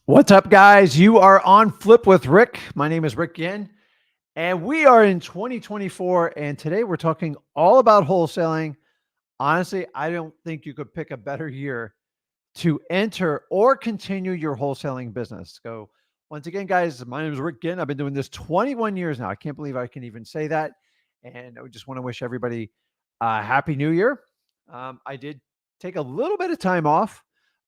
What's up, guys? You are on Flip with Rick. My name is Rick Yin, and we are in 2024. And today we're talking all about wholesaling. Honestly, I don't think you could pick a better year to enter or continue your wholesaling business. So, once again, guys, my name is Rick Yin. I've been doing this 21 years now. I can't believe I can even say that. And I just want to wish everybody a happy new year. I did take a little bit of time off,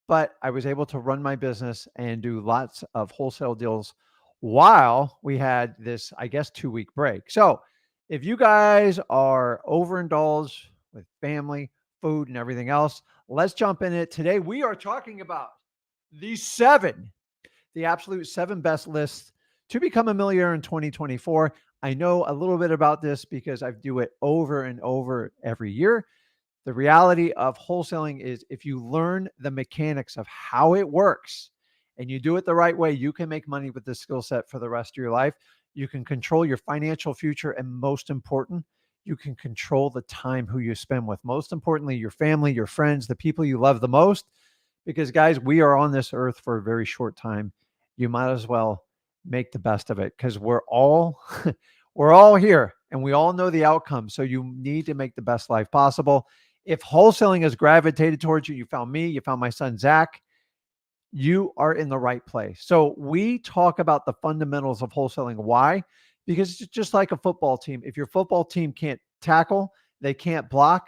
but I was able to run my business and do lots of wholesale deals while we had this, I guess, 2 week break. So if you guys are overindulged with family, food, and everything else, let's jump in it. Today, we are talking about the seven, the absolute seven best lists to become a millionaire in 2024. I know a little bit about this because I do it over and over every year. The reality of wholesaling is if you learn the mechanics of how it works and you do it the right way, you can make money with this skill set for the rest of your life. You can control your financial future. And most important, you can control the time who you spend with. Most importantly, your family, your friends, the people you love the most. Because, guys, we are on this earth for a very short time. You might as well make the best of it because we're all we're all here and we all know the outcome. So you need to make the best life possible. If wholesaling has gravitated towards you, you found me, you found my son, Zach, you are in the right place. So we talk about the fundamentals of wholesaling. Why? Because it's just like a football team. If your football team can't tackle, they can't block,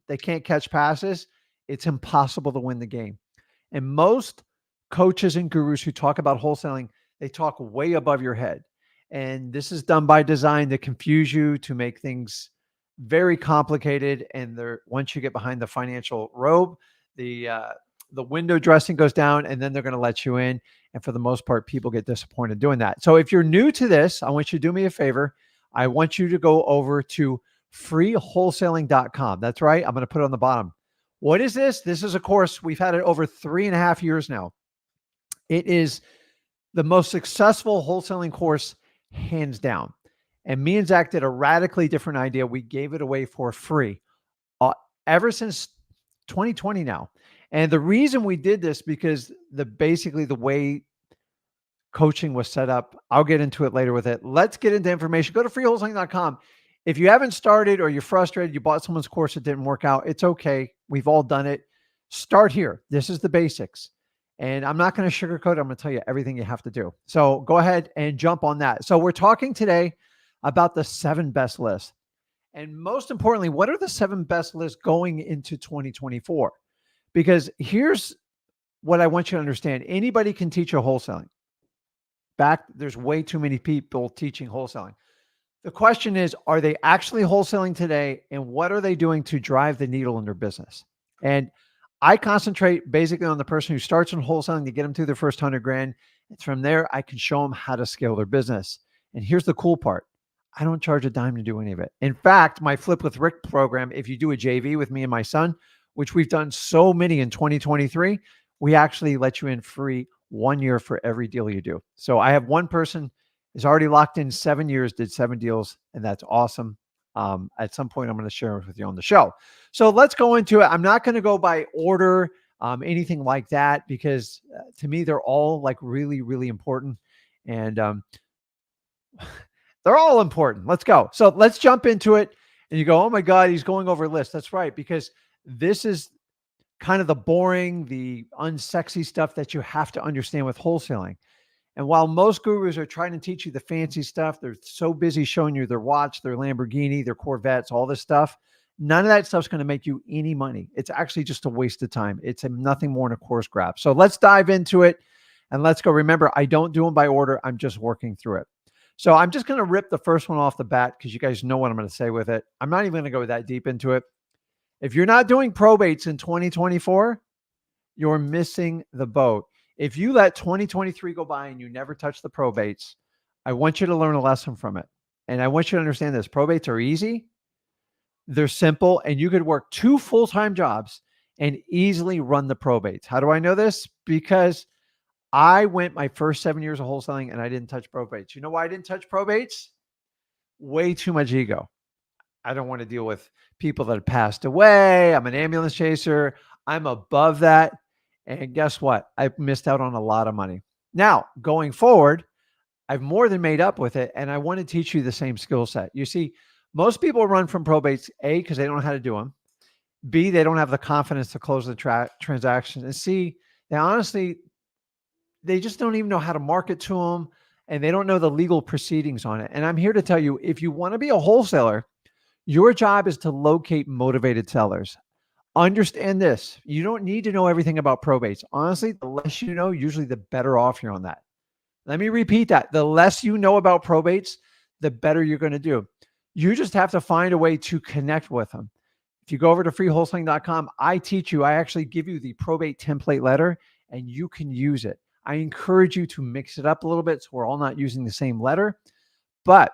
they can't catch passes, it's impossible to win the game. And most coaches and gurus who talk about wholesaling, they talk way above your head. And this is done by design to confuse you, to make things very complicated. And once you get behind the financial robe, the window dressing goes down, and then they're going to let you in. And for the most part, people get disappointed doing that. So if you're new to this, I want you to do me a favor. I want you to go over to freewholesaling.com. That's right. I'm going to put it on the bottom. What is this? This is a course. We've had it over 3.5 years now. It is the most successful wholesaling course, hands down. And me and Zach did a radically different idea. We gave it away for free ever since 2020 now. And the reason we did this because basically the way coaching was set up, I'll get into it later with it. Let's get into information. Go to freewholesaling.com. If you haven't started or you're frustrated, you bought someone's course, it didn't work out, it's okay. We've all done it. Start here. This is the basics. And I'm not going to sugarcoat it. I'm going to tell you everything you have to do. So go ahead and jump on that. So we're talking today about the 7 best lists. And most importantly, what are the 7 best lists going into 2024? Because here's what I want you to understand. Anybody can teach a wholesaling. There's way too many people teaching wholesaling. The question is, are they actually wholesaling today? And what are they doing to drive the needle in their business? And I concentrate basically on the person who starts in wholesaling to get them through their first 100 grand. And from there, I can show them how to scale their business. And here's the cool part. I don't charge a dime to do any of it. In fact, my Flip with Rick program, if you do a JV with me and my son, which we've done so many in 2023, we actually let you in free 1 year for every deal you do. So I have one person is already locked in 7 years, did 7 deals, and that's awesome. At some point, I'm going to share it with you on the show. So let's go into it. I'm not going to go by order, anything like that, because to me, they're all like really, really important. And they're all important. Let's go. So let's jump into it. And you go, oh my God, he's going over a list. That's right, because this is kind of the boring, the unsexy stuff that you have to understand with wholesaling. And while most gurus are trying to teach you the fancy stuff, they're so busy showing you their watch, their Lamborghini, their Corvettes, all this stuff. None of that stuff's going to make you any money. It's actually just a waste of time. It's nothing more than a course grab. So let's dive into it and let's go. Remember, I don't do them by order. I'm just working through it. So I'm just going to rip the first one off the bat because you guys know what I'm going to say with it. I'm not even going to go that deep into it. If you're not doing probates in 2024, you're missing the boat. If you let 2023 go by and you never touch the probates, I want you to learn a lesson from it. And I want you to understand this. Probates are easy. They're simple. And you could work 2 full-time jobs and easily run the probates. How do I know this? Because I went my first 7 years of wholesaling and I didn't touch probates. You know why I didn't touch probates? Way too much ego. I don't want to deal with people that have passed away. I'm an ambulance chaser. I'm above that. And guess what? I missed out on a lot of money. Now, going forward, I've more than made up with it, and I want to teach you the same skill set. You see, most people run from probates, A, because they don't know how to do them. B, they don't have the confidence to close the transaction. And C, they honestly, they just don't even know how to market to them, and they don't know the legal proceedings on it. And I'm here to tell you, if you want to be a wholesaler, your job is to locate motivated sellers. Understand this. You don't need to know everything about probates. Honestly, the less you know, usually the better off you're on that. Let me repeat that. The less you know about probates, the better you're going to do. You just have to find a way to connect with them. If you go over to freewholesaling.com, I teach you, I actually give you the probate template letter and you can use it. I encourage you to mix it up a little bit so we're all not using the same letter. But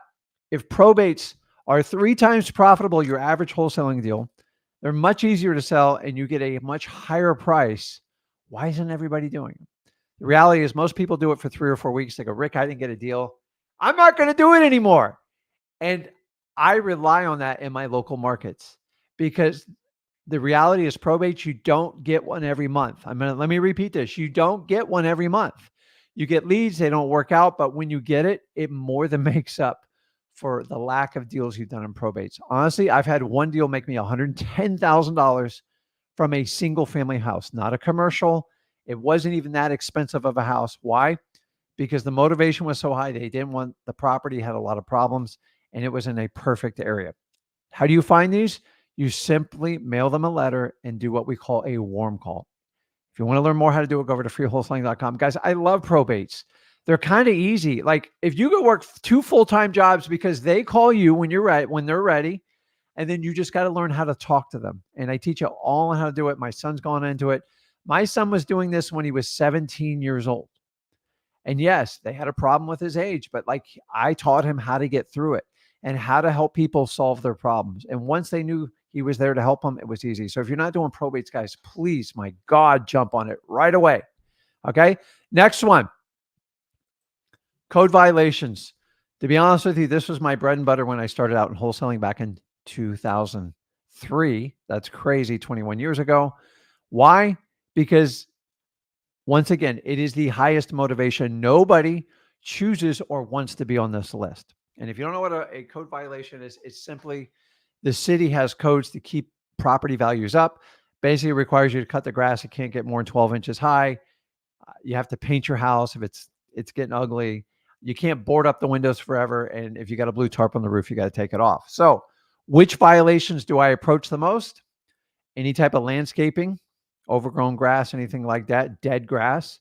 if probates are 3 times profitable, your average wholesaling deal, they're much easier to sell and you get a much higher price. Why isn't everybody doing it? The reality is most people do it for 3 or 4 weeks. They go, Rick, I didn't get a deal. I'm not going to do it anymore. And I rely on that in my local markets because the reality is probates, you don't get one every month. Let me repeat this. You don't get one every month. You get leads, they don't work out, but when you get it, it more than makes up for the lack of deals you've done in probates. Honestly, I've had one deal make me $110,000 from a single family house, not a commercial. It wasn't even that expensive of a house. Why? Because the motivation was so high. They didn't want the property, had a lot of problems, and it was in a perfect area. How do you find these? You simply mail them a letter and do what we call a warm call. If you want to learn more how to do it, go over to freewholesaling.com. Guys, I love probates. They're kind of easy. Like if you could work 2 full-time jobs because they call you when you're right, when they're ready, and then you just got to learn how to talk to them. And I teach you all on how to do it. My son's gone into it. My son was doing this when he was 17 years old. And yes, they had a problem with his age, but like I taught him how to get through it and how to help people solve their problems. And once they knew he was there to help them, it was easy. So if you're not doing probates, guys, please, my God, jump on it right away. Okay. Next one, code violations. To be honest with you, this was my bread and butter when I started out in wholesaling back in 2003. That's crazy, 21 years ago. Why? Because once again, it is the highest motivation. Nobody chooses or wants to be on this list. And if you don't know what a code violation is, it's simply the city has codes to keep property values up. Basically, it requires you to cut the grass. It can't get more than 12 inches high. You have to paint your house if it's getting ugly. You can't board up the windows forever. And if you got a blue tarp on the roof, you got to take it off. So which violations do I approach the most? Any type of landscaping, overgrown grass, anything like that, dead grass.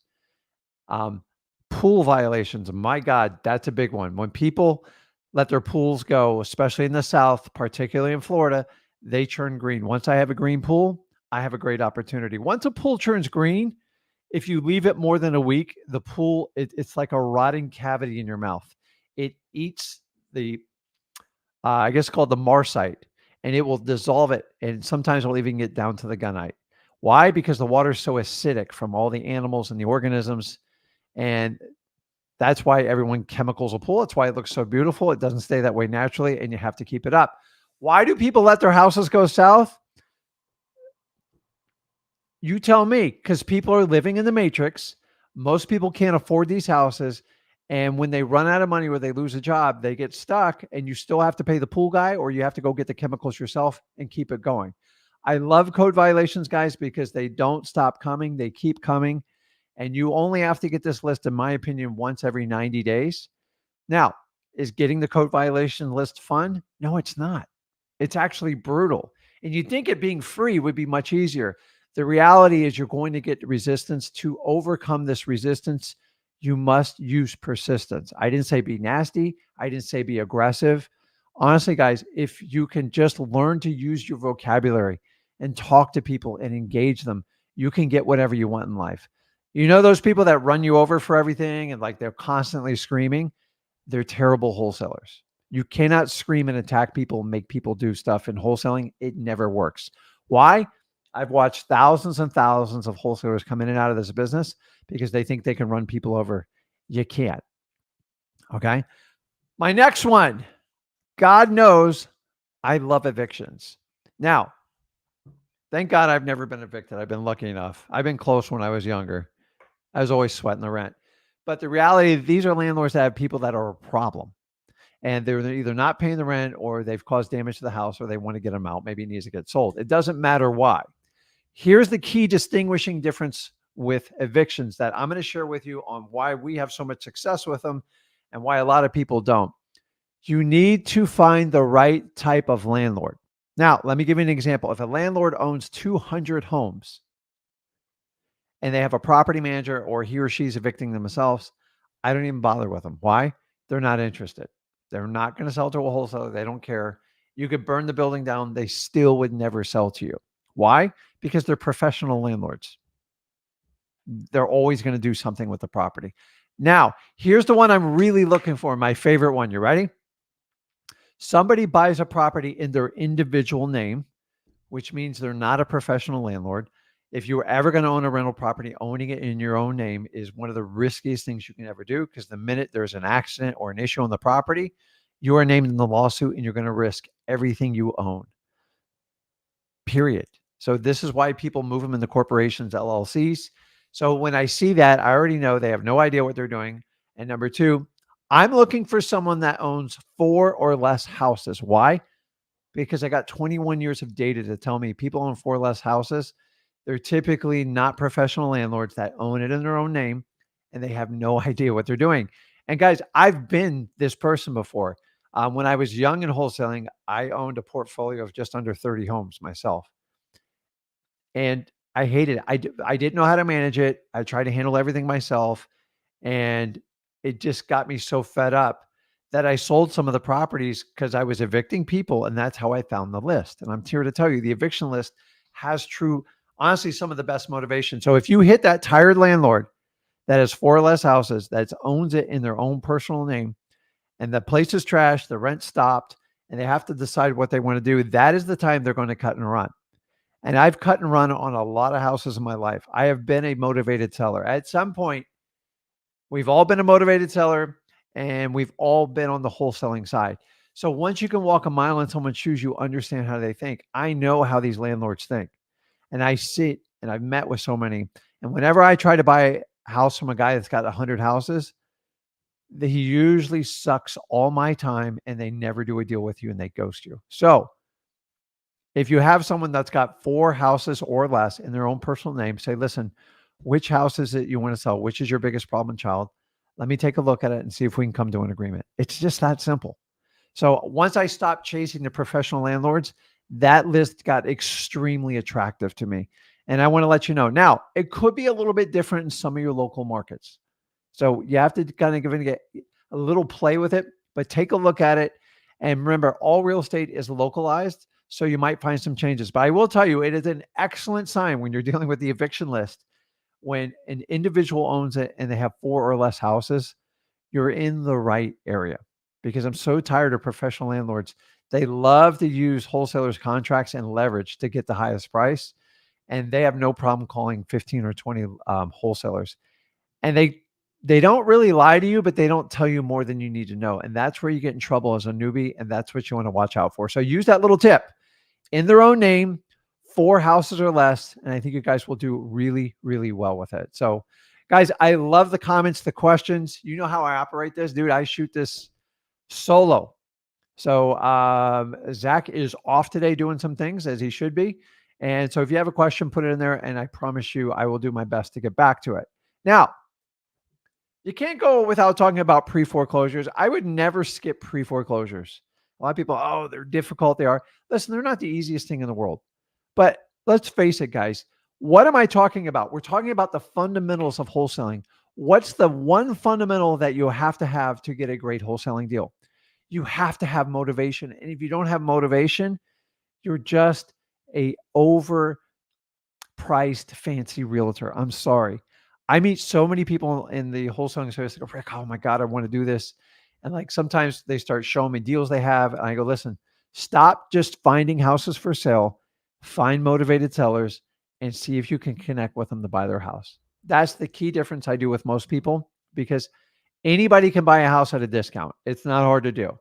Pool violations. My God, that's a big one. When people let their pools go, especially in the South, particularly in Florida, they turn green. Once I have a green pool, I have a great opportunity. Once a pool turns green, if you leave it more than a week, the pool, it's like a rotting cavity in your mouth. It eats the, I guess called the marcite, and it will dissolve it. And sometimes we'll even get down to the gunite. Why? Because the water is so acidic from all the animals and the organisms. And that's why everyone chemicals a pool. That's why it looks so beautiful. It doesn't stay that way naturally, and you have to keep it up. Why do people let their houses go south? You tell me, because people are living in the matrix. Most people can't afford these houses. And when they run out of money or they lose a job, they get stuck and you still have to pay the pool guy or you have to go get the chemicals yourself and keep it going. I love code violations, guys, because they don't stop coming. They keep coming. And you only have to get this list, in my opinion, once every 90 days. Now, is getting the code violation list fun? No, it's not. It's actually brutal. And you'd think it being free would be much easier. The reality is you're going to get resistance. To overcome this resistance, you must use persistence. I didn't say be nasty. I didn't say be aggressive. Honestly, guys, if you can just learn to use your vocabulary and talk to people and engage them, you can get whatever you want in life. You know those people that run you over for everything and like they're constantly screaming? They're terrible wholesalers. You cannot scream and attack people and make people do stuff in wholesaling. It never works. Why? I've watched thousands and thousands of wholesalers come in and out of this business because they think they can run people over. You can't. Okay. My next one, God knows I love evictions. Now, thank God I've never been evicted. I've been lucky enough. I've been close when I was younger. I was always sweating the rent. But the reality, these are landlords that have people that are a problem. And they're either not paying the rent or they've caused damage to the house or they want to get them out. Maybe it needs to get sold. It doesn't matter why. Here's the key distinguishing difference with evictions that I'm going to share with you on why we have so much success with them and why a lot of people don't. You need to find the right type of landlord. Now, let me give you an example. If a landlord owns 200 homes and they have a property manager or he or she's evicting themselves, I don't even bother with them. Why? They're not interested. They're not going to sell to a wholesaler. They don't care. You could burn the building down. They still would never sell to you. Why? Because they're professional landlords. They're always going to do something with the property. Now, here's the one I'm really looking for. My favorite one. You ready? Somebody buys a property in their individual name, which means they're not a professional landlord. If you were ever going to own a rental property, owning it in your own name is one of the riskiest things you can ever do, because the minute there's an accident or an issue on the property, you are named in the lawsuit and you're going to risk everything you own. Period. So this is why people move them into corporations, LLCs. So when I see that, I already know they have no idea what they're doing. And number two, I'm looking for someone that owns 4 or less houses. Why? Because I got 21 years of data to tell me people own 4 or less houses. They're typically not professional landlords that own it in their own name, and they have no idea what they're doing. And guys, I've been this person before. When I was young in wholesaling, I owned a portfolio of just under 30 homes myself. And I hated it. I didn't know how to manage it. I tried to handle everything myself. And it just got me so fed up that I sold some of the properties because I was evicting people. And that's how I found the list. And I'm here to tell you, the eviction list has honestly, some of the best motivation. So if you hit that tired landlord that has 4 or less houses, that owns it in their own personal name, and the place is trashed, the rent stopped, and they have to decide what they want to do, that is the time they're going to cut and run. And I've cut and run on a lot of houses in my life. I have been a motivated seller. At some point, we've all been a motivated seller, and we've all been on the wholesaling side. So once you can walk a mile in someone's shoes, you understand how they think. I know how these landlords think. And I see it, and I've met with so many. And whenever I try to buy a house from a guy that's got 100 houses, he usually sucks all my time, and they never do a deal with you, and they ghost you. So if you have someone that's got 4 houses or less in their own personal name, say, listen, which house is it you want to sell? Which is your biggest problem child? Let me take a look at it and see if we can come to an agreement. It's just that simple. So once I stopped chasing the professional landlords, that list got extremely attractive to me. And I want to let you know. Now, it could be a little bit different in some of your local markets. So you have to kind of get a little play with it, but take a look at it. And remember, all real estate is localized. So you might find some changes. But I will tell you, it is an excellent sign when you're dealing with the eviction list. When an individual owns it and they have 4 or less houses, you're in the right area. Because I'm so tired of professional landlords. They love to use wholesalers' contracts and leverage to get the highest price. And they have no problem calling 15 or 20 wholesalers. And they don't really lie to you, but they don't tell you more than you need to know. And that's where you get in trouble as a newbie. And that's what you want to watch out for. So use that little tip. In their own name, 4 houses or less. And I think you guys will do really, really well with it. So guys, I love the comments, the questions. You know how I operate this, dude. I shoot this solo. So Zach is off today doing some things, as he should be. And so if you have a question, put it in there. And I promise you, I will do my best to get back to it. Now, you can't go without talking about pre-foreclosures. I would never skip pre-foreclosures. A lot of people, oh, they're difficult. They are. Listen, they're not the easiest thing in the world. But let's face it, guys. What am I talking about? We're talking about the fundamentals of wholesaling. What's the one fundamental that you have to get a great wholesaling deal? You have to have motivation. And if you don't have motivation, you're just a overpriced fancy realtor. I'm sorry. I meet so many people in the wholesaling service that go, Rick, oh my God, I want to do this. And like sometimes they start showing me deals they have. And I go, listen, stop just finding houses for sale. Find motivated sellers and see if you can connect with them to buy their house. That's the key difference I do with most people, because anybody can buy a house at a discount. It's not hard to do.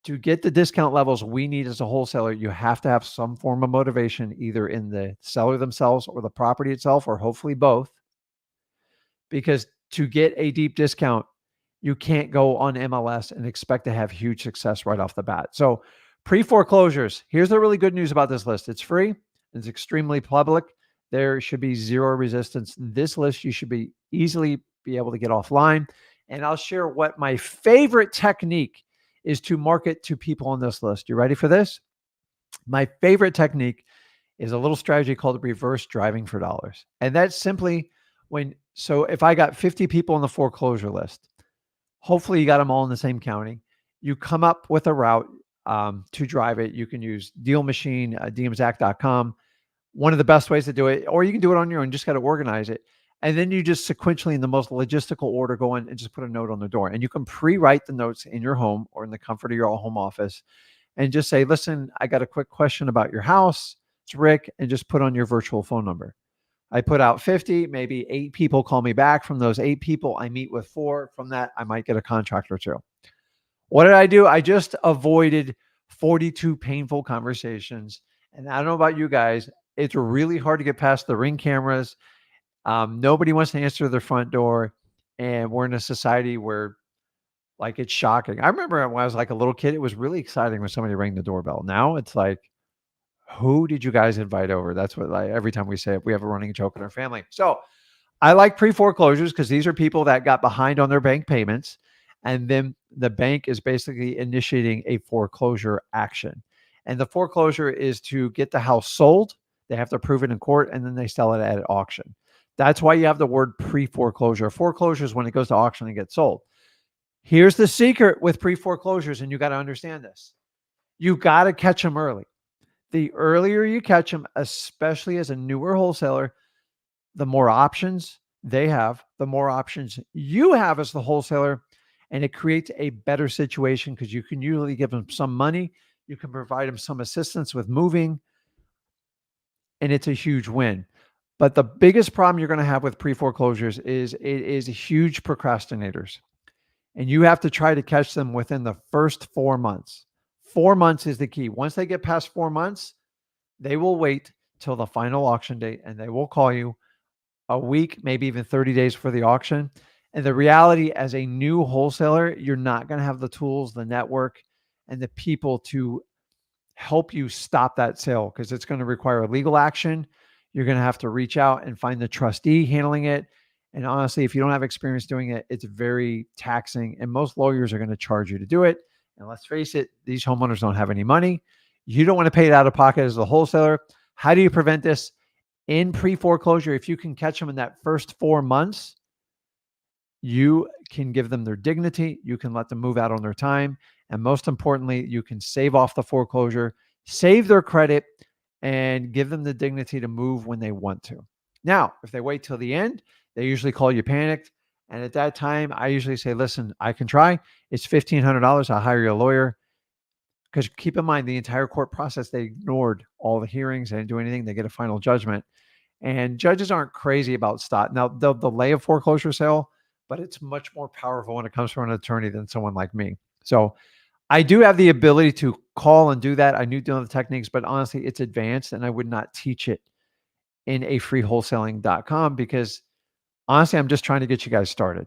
To get the discount levels we need as a wholesaler, you have to have some form of motivation, either in the seller themselves or the property itself, or hopefully both. Because to get a deep discount, you can't go on MLS and expect to have huge success right off the bat. So, pre-foreclosures, here's the really good news about this list. It's free, it's extremely public. There should be zero resistance. This list you should be easily be able to get offline. And I'll share what my favorite technique is to market to people on this list. You ready for this? My favorite technique is a little strategy called reverse driving for dollars. And that's simply so if I got 50 people on the foreclosure list, hopefully you got them all in the same county. You come up with a route to drive it. You can use Deal Machine, dmzac.com. One of the best ways to do it, or you can do it on your own. Just got to organize it. And then you just sequentially, in the most logistical order, go in and just put a note on the door. And you can pre-write the notes in your home or in the comfort of your home office and just say, listen, I got a quick question about your house. It's Rick, and just put on your virtual phone number. I put out 50, maybe 8 people call me back. From those 8 people, I meet with 4. From that, I might get a contract or 2. What did I do? I just avoided 42 painful conversations. And I don't know about you guys, it's really hard to get past the Ring cameras. Nobody wants to answer their front door. And we're in a society where, like, it's shocking. I remember when I was like a little kid, it was really exciting when somebody rang the doorbell. Now it's like, who did you guys invite over? That's what, like, every time we say it, we have a running joke in our family. So I like pre-foreclosures because these are people that got behind on their bank payments. And then the bank is basically initiating a foreclosure action. And the foreclosure is to get the house sold. They have to prove it in court, and then they sell it at an auction. That's why you have the word pre-foreclosure. Foreclosure is when it goes to auction and gets sold. Here's the secret with pre-foreclosures, and you got to understand this. You got to catch them early. The earlier you catch them, especially as a newer wholesaler, the more options they have, the more options you have as the wholesaler, and it creates a better situation because you can usually give them some money. You can provide them some assistance with moving, and it's a huge win. But the biggest problem you're going to have with pre-foreclosures is it is huge procrastinators. And you have to try to catch them within the first 4 months. 4 months is the key. Once they get past 4 months, they will wait till the final auction date, and they will call you a week, maybe even 30 days for the auction. And the reality, as a new wholesaler, you're not going to have the tools, the network, and the people to help you stop that sale because it's going to require legal action. You're going to have to reach out and find the trustee handling it. And honestly, if you don't have experience doing it, it's very taxing. And most lawyers are going to charge you to do it. And let's face it, these homeowners don't have any money. You don't want to pay it out of pocket as a wholesaler. How do you prevent this? In pre-foreclosure, if you can catch them in that first 4 months, you can give them their dignity. You can let them move out on their time. And most importantly, you can save off the foreclosure, save their credit, and give them the dignity to move when they want to. Now, if they wait till the end, they usually call you panicked. And at that time, I usually say, listen, I can try. It's $1,500. I'll hire you a lawyer. Because keep in mind, the entire court process, they ignored all the hearings. They didn't do anything. They get a final judgment. And judges aren't crazy about stop. Now, they'll delay a foreclosure sale, but it's much more powerful when it comes from an attorney than someone like me. So I do have the ability to call and do that. I knew doing the techniques, but honestly, it's advanced, and I would not teach it in a freewholesaling.com because honestly, I'm just trying to get you guys started.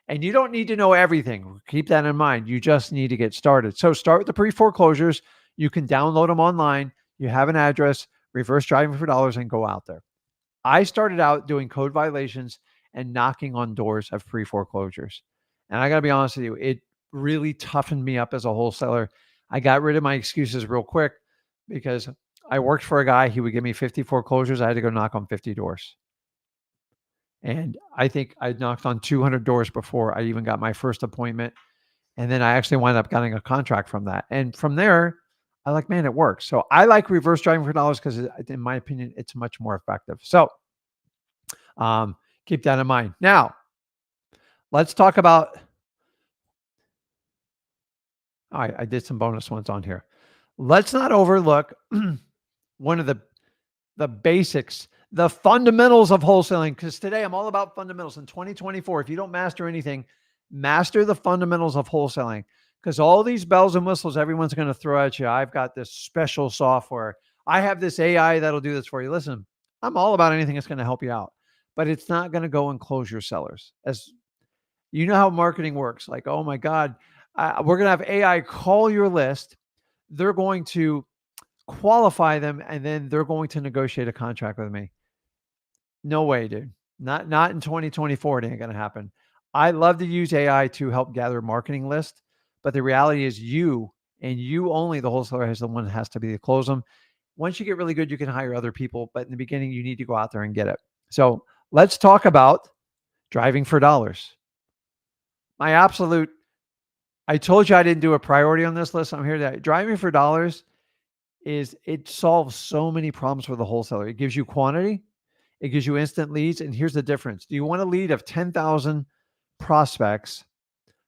And you don't need to know everything. Keep that in mind. You just need to get started. So start with the pre-foreclosures. You can download them online. You have an address, reverse driving for dollars, and go out there. I started out doing code violations and knocking on doors of pre-foreclosures. And I got to be honest with you, it really toughened me up as a wholesaler. I got rid of my excuses real quick because I worked for a guy. He would give me 50 foreclosures. I had to go knock on 50 doors. And I think I knocked on 200 doors before I even got my first appointment. And then I actually wound up getting a contract from that. And from there, I like, man, it works. So I like reverse driving for dollars because in my opinion, it's much more effective. So keep that in mind. Now, let's talk about, all right, I did some bonus ones on here. Let's not overlook one of the basics, the fundamentals of wholesaling, because today I'm all about fundamentals. In 2024, if you don't master anything, master the fundamentals of wholesaling, because all these bells and whistles everyone's going to throw at you. I've got this special software. I have this AI that'll do this for you. Listen, I'm all about anything that's going to help you out, but it's not going to go and close your sellers. As You know how marketing works. Like, oh my God, we're going to have AI call your list. They're going to qualify them, and then they're going to negotiate a contract with me. No way, dude. Not in 2024. It ain't going to happen. I love to use AI to help gather marketing list, but the reality is you and you only, the wholesaler, is the one that has to be to close them. Once you get really good, you can hire other people, but in the beginning, you need to go out there and get it. So let's talk about driving for dollars. My absolute, I told you I didn't do a priority on this list. I'm here to driving for dollars it solves so many problems for the wholesaler. It gives you quantity, it gives you instant leads. And here's the difference. Do you want a lead of 10,000 prospects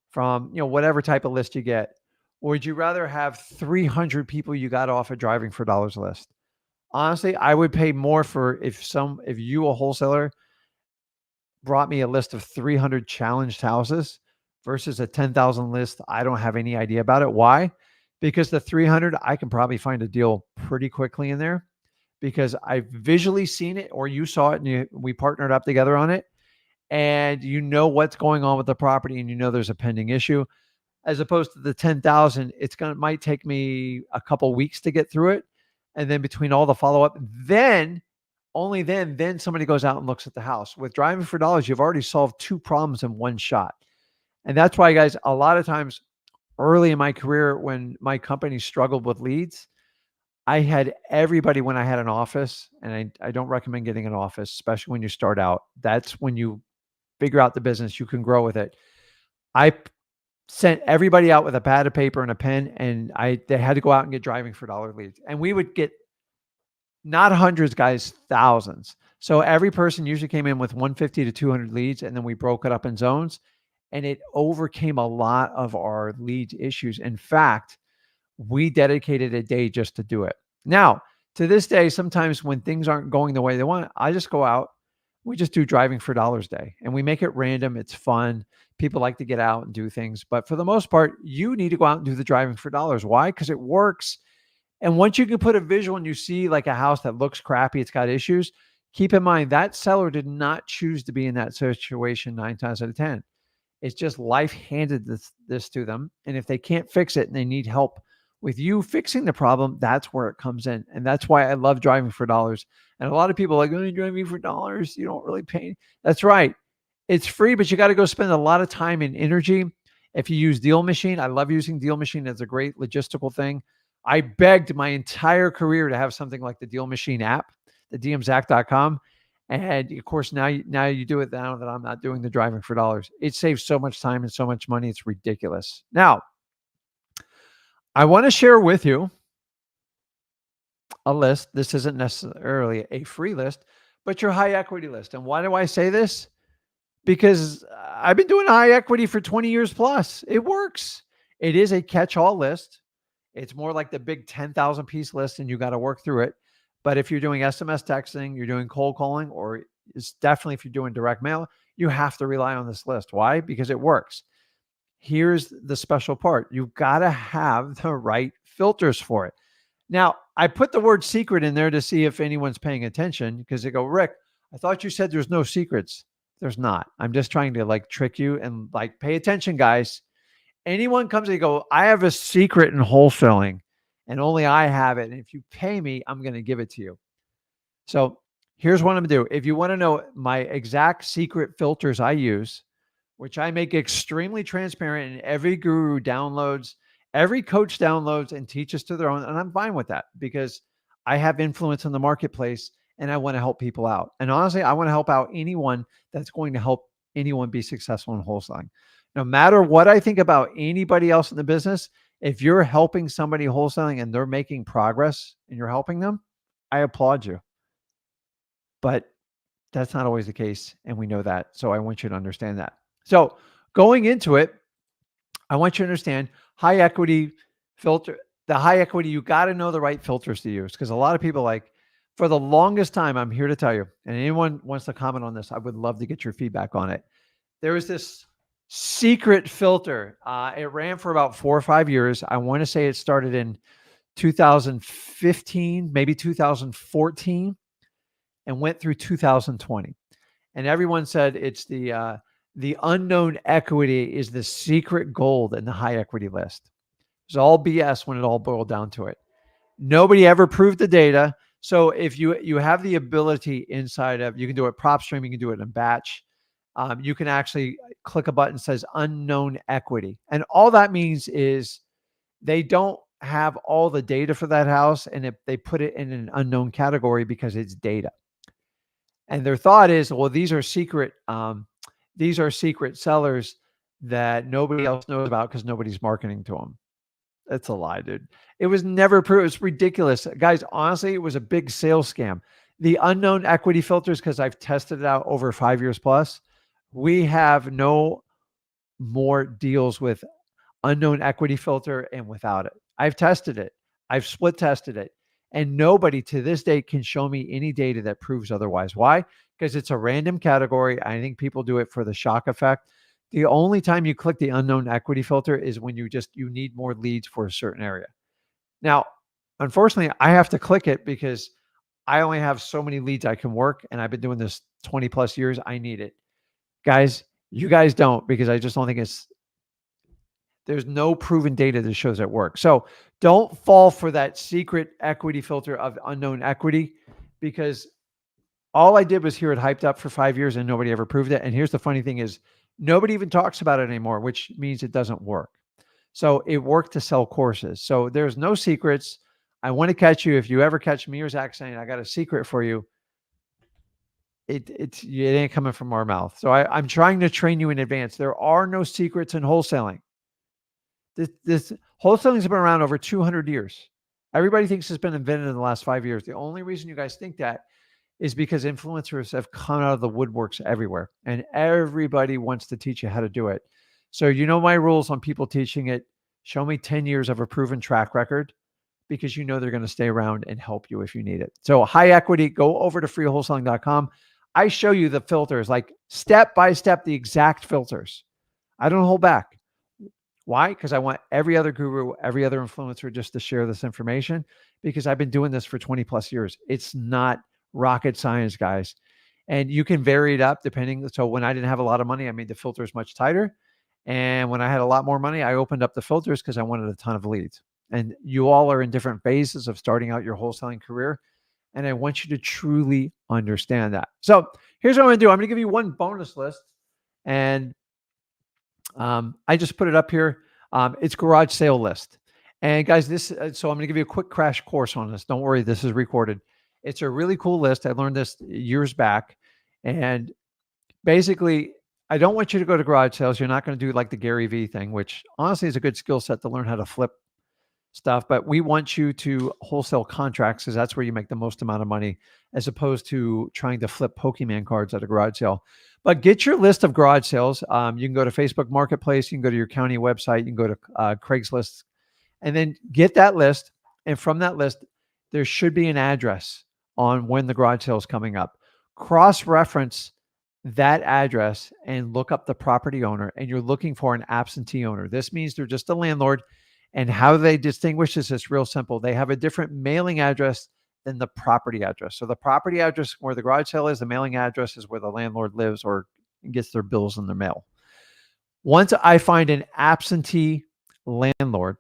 from, whatever type of list you get? Or would you rather have 300 people you got off a driving for dollars list? Honestly, I would pay more for if you, a wholesaler, brought me a list of 300 challenged houses versus a 10,000 list. I don't have any idea about it. Why? Because the 300, I can probably find a deal pretty quickly in there because I've visually seen it, or you saw it and we partnered up together on it, and you know what's going on with the property and you know there's a pending issue. As opposed to the 10,000, might take me a couple weeks to get through it. And then between all the follow-up, only then somebody goes out and looks at the house. With driving for dollars, you've already solved 2 problems in one shot. And that's why, guys, a lot of times early in my career, when my company struggled with leads, I had everybody, when I had an office, and I don't recommend getting an office, especially when you start out. That's when you figure out the business, you can grow with it. I sent everybody out with a pad of paper and a pen, and they had to go out and get driving for dollar leads. And we would get not hundreds, guys, thousands. So every person usually came in with 150 to 200 leads, and then we broke it up in zones, and it overcame a lot of our lead issues. In fact, we dedicated a day just to do it. Now, to this day, sometimes when things aren't going the way they want, I just go out. We just do driving for dollars day, and we make it random. It's fun. People like to get out and do things, but for the most part, you need to go out and do the driving for dollars. Why? Because it works. And once you can put a visual and you see like a house that looks crappy, it's got issues, keep in mind that seller did not choose to be in that situation 9 times out of 10. It's just life handed this to them. And if they can't fix it and they need help with you fixing the problem, that's where it comes in. And that's why I love driving for dollars. And a lot of people are like, oh, you're driving for dollars, you don't really pay. That's right. It's free, but you got to go spend a lot of time and energy. If you use Deal Machine, I love using Deal Machine. It's a great logistical thing. I begged my entire career to have something like the Deal Machine app, the dmzack.com. And of course, now you do it now that I'm not doing the driving for dollars. It saves so much time and so much money. It's ridiculous. Now, I want to share with you a list. This isn't necessarily a free list, but your high equity list. And why do I say this? Because I've been doing high equity for 20 years plus. It works. It is a catch-all list. It's more like the big 10,000 piece list, and you got to work through it. But if you're doing SMS texting, you're doing cold calling, or it's definitely if you're doing direct mail, you have to rely on this list. Why? Because it works. Here's the special part. You've got to have the right filters for it. Now, I put the word secret in there to see if anyone's paying attention, because they go, Rick, I thought you said there's no secrets. There's not. I'm just trying to like trick you and like pay attention, guys. Anyone comes and go, I have a secret in wholesaling and only I have it. And if you pay me, I'm going to give it to you. So here's what I'm going to do. If you want to know my exact secret filters I use, which I make extremely transparent, and every guru downloads, every coach downloads and teaches to their own. And I'm fine with that because I have influence in the marketplace and I want to help people out. And honestly, I want to help out anyone that's going to help anyone be successful in wholesaling. No matter what I think about anybody else in the business, if you're helping somebody wholesaling and they're making progress and you're helping them, I applaud you. But that's not always the case. And we know that. So I want you to understand that. So going into it, I want you to understand high equity filter, the high equity, you got to know the right filters to use. Because a lot of people for the longest time, I'm here to tell you, and anyone wants to comment on this, I would love to get your feedback on it. There was this secret filter. It ran for about 4 or 5 years. I want to say it started in 2015, maybe 2014, and went through 2020. And everyone said it's the The unknown equity is the secret gold in the high equity list. It's all BS when it all boiled down to it. Nobody ever proved the data. So if you have the ability inside of, you can do it prop stream, you can do it in batch. You can actually click a button that says unknown equity. And all that means is they don't have all the data for that house, and if they put it in an unknown category because it's data. And their thought is, well, these are secret sellers that nobody else knows about because nobody's marketing to them. That's a lie, dude. It was never proved. It's ridiculous. Guys, honestly, it was a big sales scam. The unknown equity filters, because I've tested it out over 5 years plus, we have no more deals with unknown equity filter and without it. I've tested it. I've split tested it. And nobody to this day can show me any data that proves otherwise. Why? Because it's a random category. I think people do it for the shock effect. The only time you click the unknown equity filter is when you need more leads for a certain area. Now, unfortunately, I have to click it because I only have so many leads I can work, and I've been doing this 20 plus years. I need it. Guys, you guys don't, because I just don't think there's no proven data that shows it works. So don't fall for that secret equity filter of unknown equity, because all I did was hear it hyped up for 5 years and nobody ever proved it. And here's the funny thing is nobody even talks about it anymore, which means it doesn't work. So it worked to sell courses. So there's no secrets. I want to catch you. If you ever catch me or Zach saying, I got a secret for you, it ain't coming from our mouth. So I'm trying to train you in advance. There are no secrets in wholesaling. This wholesaling has been around over 200 years. Everybody thinks it's been invented in the last 5 years. The only reason you guys think that is because influencers have come out of the woodworks everywhere, and everybody wants to teach you how to do it. So you know my rules on people teaching it. Show me 10 years of a proven track record, because you know they're going to stay around and help you if you need it. So high equity, go over to freewholesaling.com. I show you the filters, like step by step, the exact filters. I don't hold back. Why? Because I want every other guru, every other influencer just to share this information, because I've been doing this for 20 plus years. It's not rocket science, guys. And you can vary it up depending. So when I didn't have a lot of money, I made the filters much tighter. And when I had a lot more money, I opened up the filters because I wanted a ton of leads. And you all are in different phases of starting out your wholesaling career. And I want you to truly understand that. So here's what I'm going to do. I'm going to give you one bonus list. And I just put it up here. It's garage sale list. And guys, so I'm going to give you a quick crash course on this. Don't worry, this is recorded. It's a really cool list. I learned this years back. And basically, I don't want you to go to garage sales. You're not going to do like the Gary Vee thing, which honestly is a good skill set to learn how to flip stuff. But we want you to wholesale contracts, because that's where you make the most amount of money, as opposed to trying to flip Pokemon cards at a garage sale. But get your list of garage sales. You can go to Facebook Marketplace. You can go to your county website. You can go to Craigslist, and then get that list. And from that list, there should be an address on when the garage sale is coming up. Cross-reference that address and look up the property owner, and you're looking for an absentee owner. This means they're just a landlord. And how they distinguish this is real simple. They have a different mailing address than the property address. So the property address where the garage sale is, the mailing address is where the landlord lives or gets their bills in the mail. Once I find an absentee landlord,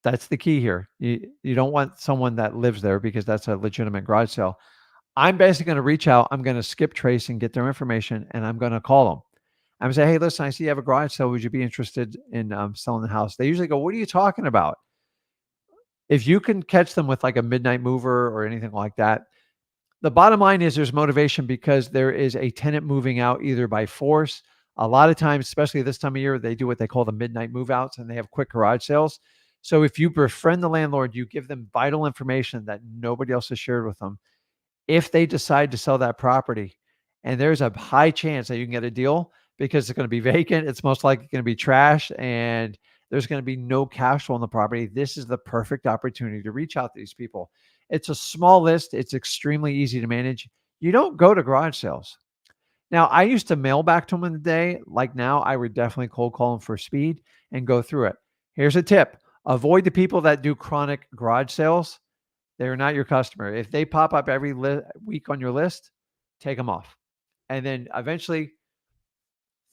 that's the key here. You don't want someone that lives there, because that's a legitimate garage sale. I'm basically going to reach out. I'm going to skip trace and get their information, and I'm going to call them. I'm going to say, hey, listen, I see you have a garage sale. Would you be interested in selling the house? They usually go, what are you talking about? If you can catch them with like a midnight mover or anything like that, the bottom line is there's motivation, because there is a tenant moving out either by force. A lot of times, especially this time of year, they do what they call the midnight move outs, and they have quick garage sales. So if you befriend the landlord, you give them vital information that nobody else has shared with them. If they decide to sell that property, and there's a high chance that you can get a deal, because it's going to be vacant, it's most likely going to be trash, and there's going to be no cash flow on the property. This is the perfect opportunity to reach out to these people. It's a small list. It's extremely easy to manage. You don't go to garage sales. Now, I used to mail back to them in the day. Like now, I would definitely cold call them for speed and go through it. Here's a tip. Avoid the people that do chronic garage sales. They're not your customer. If they pop up every week on your list, take them off. And then eventually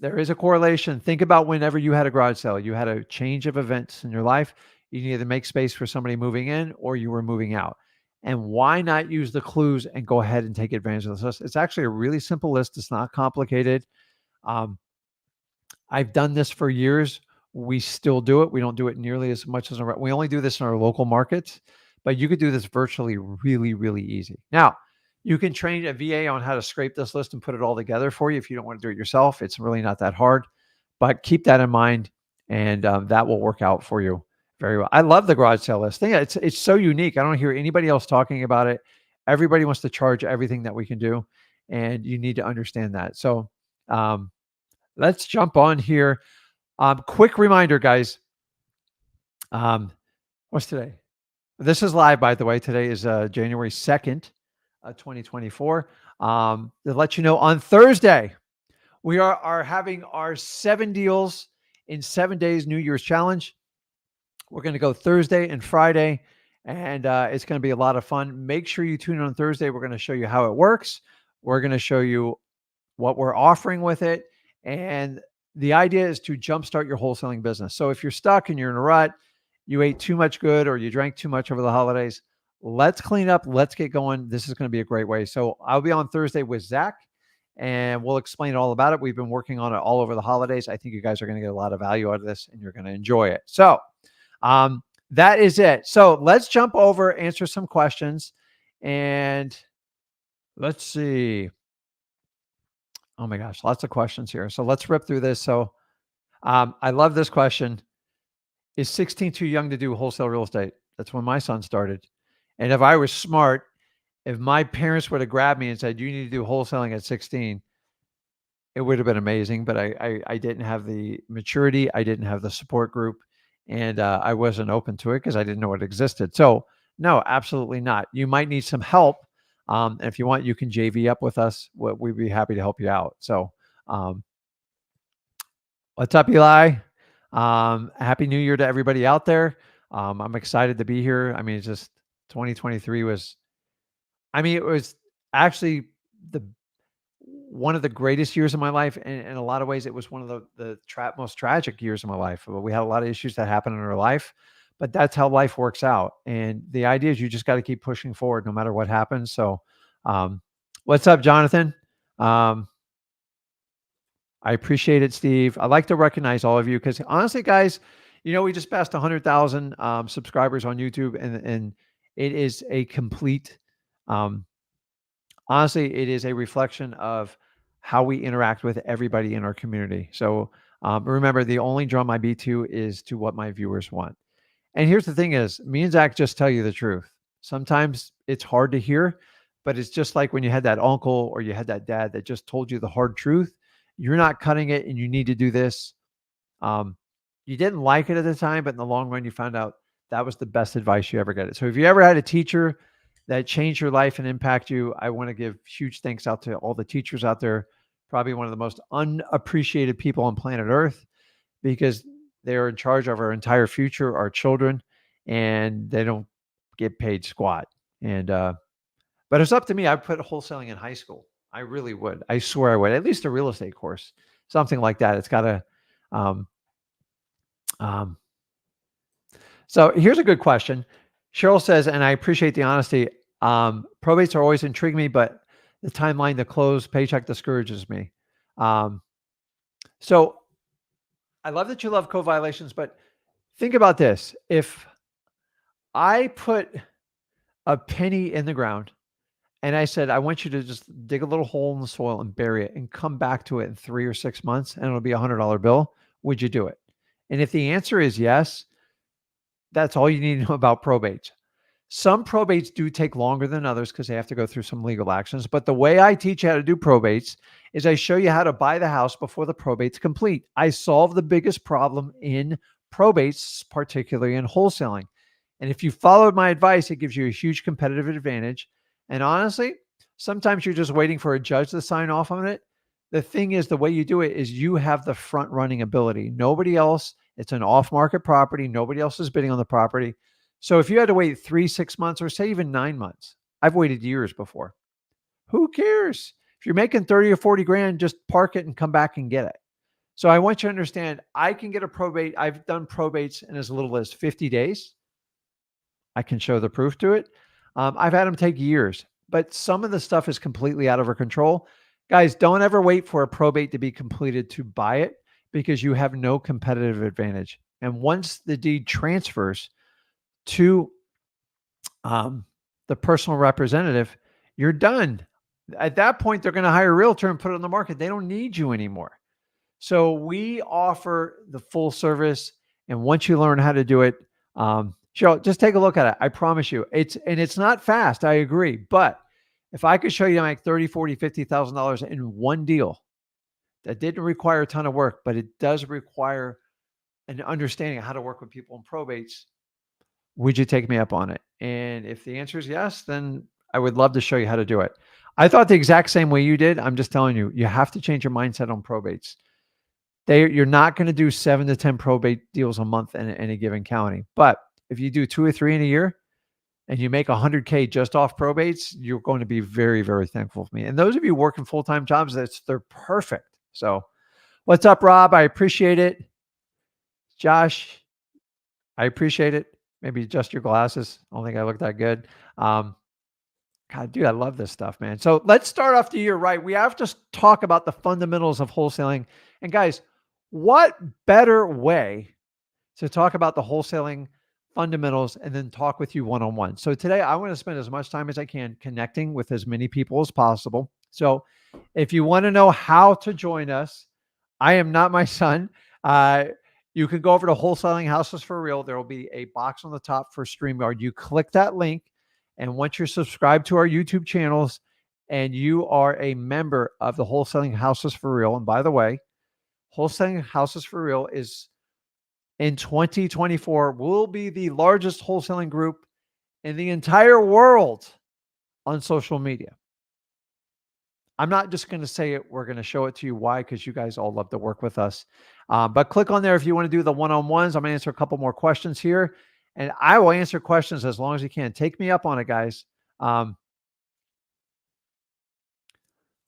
There is a correlation. Think about whenever you had a garage sale, you had a change of events in your life. You needed to make space for somebody moving in or you were moving out. And why not use the clues and go ahead and take advantage of this list? It's actually a really simple list. It's not complicated. Um, I've done this for years. We still do it. We don't do it nearly as much as we only do this in our local markets, but you could do this virtually really, really easy. Now, you can train a VA on how to scrape this list and put it all together for you if you don't want to do it yourself. It's really not that hard, but keep that in mind, and that will work out for you very well. I love the garage sale list. It's so unique. I don't hear anybody else talking about it. Everybody wants to charge everything that we can do, and you need to understand that. So, let's jump on here. Quick reminder, guys. What's today? This is live, by the way. Today is January 2nd, 2024. To let you know, on Thursday, we are having our 7 deals in 7 days New Year's challenge. We're going to go Thursday and Friday, and it's going to be a lot of fun. Make sure you tune in on Thursday. We're going to show you how it works. We're going to show you what we're offering with it. And the idea is to jumpstart your wholesaling business. So if you're stuck and you're in a rut, you ate too much good or you drank too much over the holidays, let's clean up. Let's get going. This is going to be a great way. So I'll be on Thursday with Zach and we'll explain all about it. We've been working on it all over the holidays. I think you guys are going to get a lot of value out of this and you're going to enjoy it. So that is it. So let's jump over, answer some questions, and let's see. Oh my gosh, lots of questions here. So let's rip through this. So I love this question. Is 16 too young to do wholesale real estate? That's when my son started. And if I was smart, if my parents would have grabbed me and said, you need to do wholesaling at 16, it would have been amazing. But I didn't have the maturity. I didn't have the support group. And I wasn't open to it because I didn't know it existed. So no, absolutely not. You might need some help. And if you want, you can JV up with us. We'd be happy to help you out. So, what's up, Eli? Happy New Year to everybody out there. I'm excited to be here. I mean, it's just 2023 was, it was actually one of the greatest years of my life. And in a lot of ways, it was one of the most tragic years of my life. We had a lot of issues that happened in our life. But that's how life works out. And the idea is you just got to keep pushing forward no matter what happens. So what's up, Jonathan? I appreciate it, Steve. I like to recognize all of you because honestly, guys, we just passed 100,000 subscribers on YouTube and it is a complete, honestly, it is a reflection of how we interact with everybody in our community. So remember, the only drum I beat to is to what my viewers want. And here's the thing is, me and Zach just tell you the truth. Sometimes it's hard to hear, but it's just like when you had that uncle or you had that dad that just told you the hard truth. You're not cutting it and you need to do this. You didn't like it at the time, but in the long run, you found out that was the best advice you ever got. So if you ever had a teacher that changed your life and impact you, I want to give huge thanks out to all the teachers out there. Probably one of the most unappreciated people on planet Earth because they're in charge of our entire future, our children, and they don't get paid squat. And but it's up to me. I'd put wholesaling in high school. I really would. I swear I would. At least a real estate course, something like that. It's got to. So here's a good question. Cheryl says, and I appreciate the honesty. Probates are always intriguing me, but the timeline to close paycheck discourages me. So I love that you love co-violations, but think about this. If I put a penny in the ground and I said, I want you to just dig a little hole in the soil and bury it and come back to it in 3 or 6 months and it'll be $100 bill, would you do it? And if the answer is yes, that's all you need to know about probates. Some probates do take longer than others because they have to go through some legal actions. But the way I teach you how to do probates is I show you how to buy the house before the probate's complete. I solve the biggest problem in probates, particularly in wholesaling. And if you followed my advice, it gives you a huge competitive advantage. And honestly, sometimes you're just waiting for a judge to sign off on it. The thing is, the way you do it is you have the front running ability. Nobody else, it's an off-market property. Nobody else is bidding on the property. So if you had to wait 3, 6 months, or say even 9 months, I've waited years before. Who cares? If you're making 30 or 40 grand, just park it and come back and get it. So I want you to understand, I can get a probate. I've done probates in as little as 50 days. I can show the proof to it. I've had them take years, but some of the stuff is completely out of our control. Guys, don't ever wait for a probate to be completed to buy it because you have no competitive advantage. And once the deed transfers to the personal representative, you're done. At that point, they're going to hire a realtor and put it on the market. They don't need you anymore. So we offer the full service. And once you learn how to do it, Cheryl, just take a look at it. I promise you, it's not fast. I agree. But if I could show you like 30, 40, $50,000 in one deal that didn't require a ton of work, but it does require an understanding of how to work with people in probates, would you take me up on it? And if the answer is yes, then I would love to show you how to do it. I thought the exact same way you did. I'm just telling you, you have to change your mindset on probates. You're not going to do 7 to 10 probate deals a month in any given county. But if you do 2 or 3 in a year and you make $100K just off probates, you're going to be very, very thankful for me. And those of you working full-time jobs, they're perfect. So what's up, Rob? I appreciate it. Josh, I appreciate it. Maybe adjust your glasses. I don't think I look that good. God, dude, I love this stuff, man. So let's start off the year right. We have to talk about the fundamentals of wholesaling. And guys, what better way to talk about the wholesaling fundamentals and then talk with you one-on-one? So today I want to spend as much time as I can connecting with as many people as possible. So if you want to know how to join us, I am not my son. You can go over to Wholesaling Houses for Real. There will be a box on the top for StreamYard. You click that link, and once you're subscribed to our YouTube channels and you are a member of the Wholesaling Houses for Real, and by the way, Wholesaling Houses for Real is in 2024 will be the largest wholesaling group in the entire world on social media. I'm not just going to say it. We're going to show it to you. Why? Because you guys all love to work with us. But click on there if you want to do the one-on-ones. I'm going to answer a couple more questions here. And I will answer questions as long as you can. Take me up on it, guys.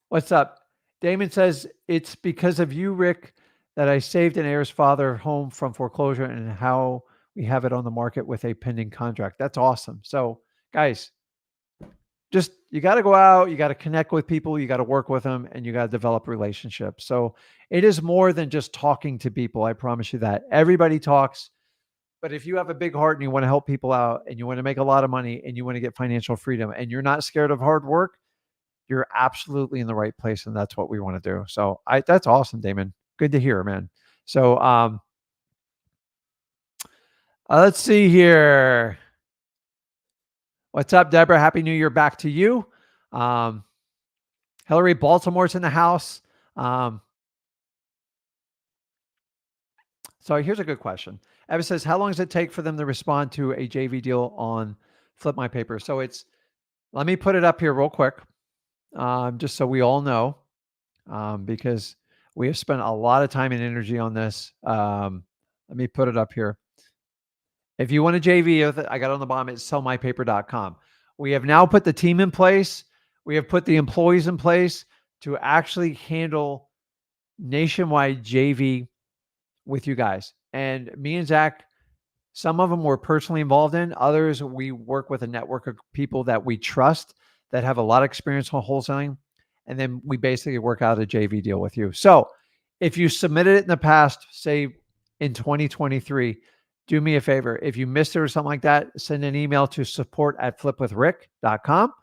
What's up? Damon says, it's because of you, Rick, that I saved an heir's father home from foreclosure and how we have it on the market with a pending contract. That's awesome. So, guys, just you got to go out, you got to connect with people, you got to work with them, and you got to develop relationships. So it is more than just talking to people. I promise you that. Everybody talks, but if you have a big heart and you want to help people out and you want to make a lot of money and you want to get financial freedom and you're not scared of hard work, you're absolutely in the right place, and that's what we want to do. So that's awesome, Damon. Good to hear, man. So let's see here. What's up, Deborah? Happy New Year back to you. Hillary, Baltimore's in the house. So here's a good question. Evan says, how long does it take for them to respond to a JV deal on Flip My Paper? So let me put it up here real quick, just so we all know, because we have spent a lot of time and energy on this. Let me put it up here. If you want a JV, I got on the bottom, it's sellmypaper.com. We have now put the team in place. We have put the employees in place to actually handle nationwide JV with you guys. And me and Zach, some of them we're personally involved in. Others, we work with a network of people that we trust that have a lot of experience on wholesaling. And then we basically work out a JV deal with you. So if you submitted it in the past, say in 2023, do me a favor. If you missed it or something like that, send an email to support@flipwithrick.com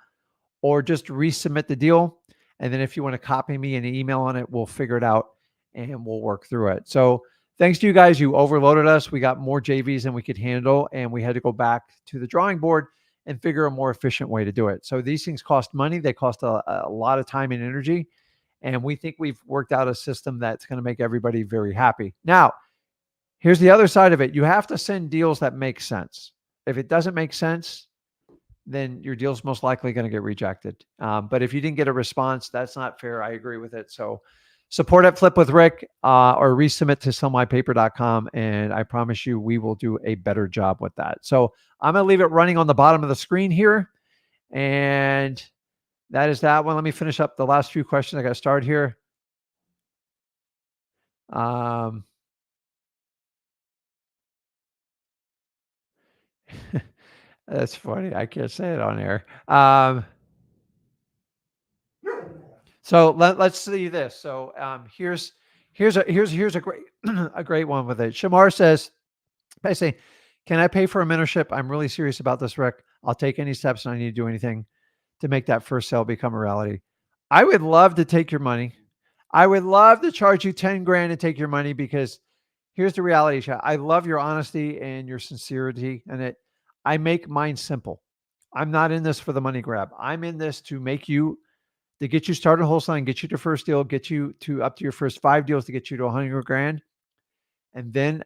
or just resubmit the deal. And then if you want to copy me an email on it, we'll figure it out and we'll work through it. So thanks to you guys. You overloaded us. We got more JVs than we could handle, and we had to go back to the drawing board and figure a more efficient way to do it. So these things cost money. They cost a lot of time and energy. And we think we've worked out a system that's going to make everybody very happy. Now, here's the other side of it. You have to send deals that make sense. If it doesn't make sense, then your deal's most likely going to get rejected. But if you didn't get a response, that's not fair. I agree with it. So support@flipwithrick or resubmit to sellmypaper.com. And I promise you, we will do a better job with that. So I'm going to leave it running on the bottom of the screen here. And that is that one. Let me finish up the last few questions. I got to start here. Um, that's funny. I can't say it on air. So let's see this. So here's a great a great one with it. Shamar says, I say, can I pay for a mentorship? I'm really serious about this, Rick. I'll take any steps and I need to do anything to make that first sale become a reality. I would love to take your money. I would love to charge you 10 grand and take your money because here's the reality, chat. I love your honesty and your sincerity and it. I make mine simple. I'm not in this for the money grab. I'm in this to get you started wholesaling, get you to first deal, get you to up to your first 5 deals to get you to 100 grand. And then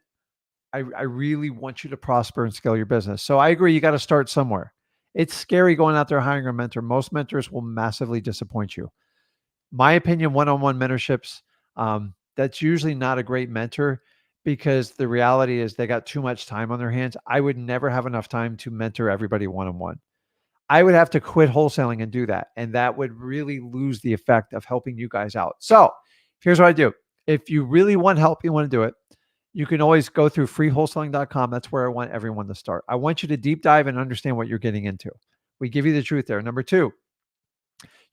I really want you to prosper and scale your business. So I agree, you got to start somewhere. It's scary going out there hiring a mentor. Most mentors will massively disappoint you. My opinion, one-on-one mentorships, that's usually not a great mentor because the reality is they got too much time on their hands. I would never have enough time to mentor everybody one-on-one. I would have to quit wholesaling and do that. And that would really lose the effect of helping you guys out. So here's what I do. If you really want help, you want to do it, you can always go through freewholesaling.com. That's where I want everyone to start. I want you to deep dive and understand what you're getting into. We give you the truth there. Number two,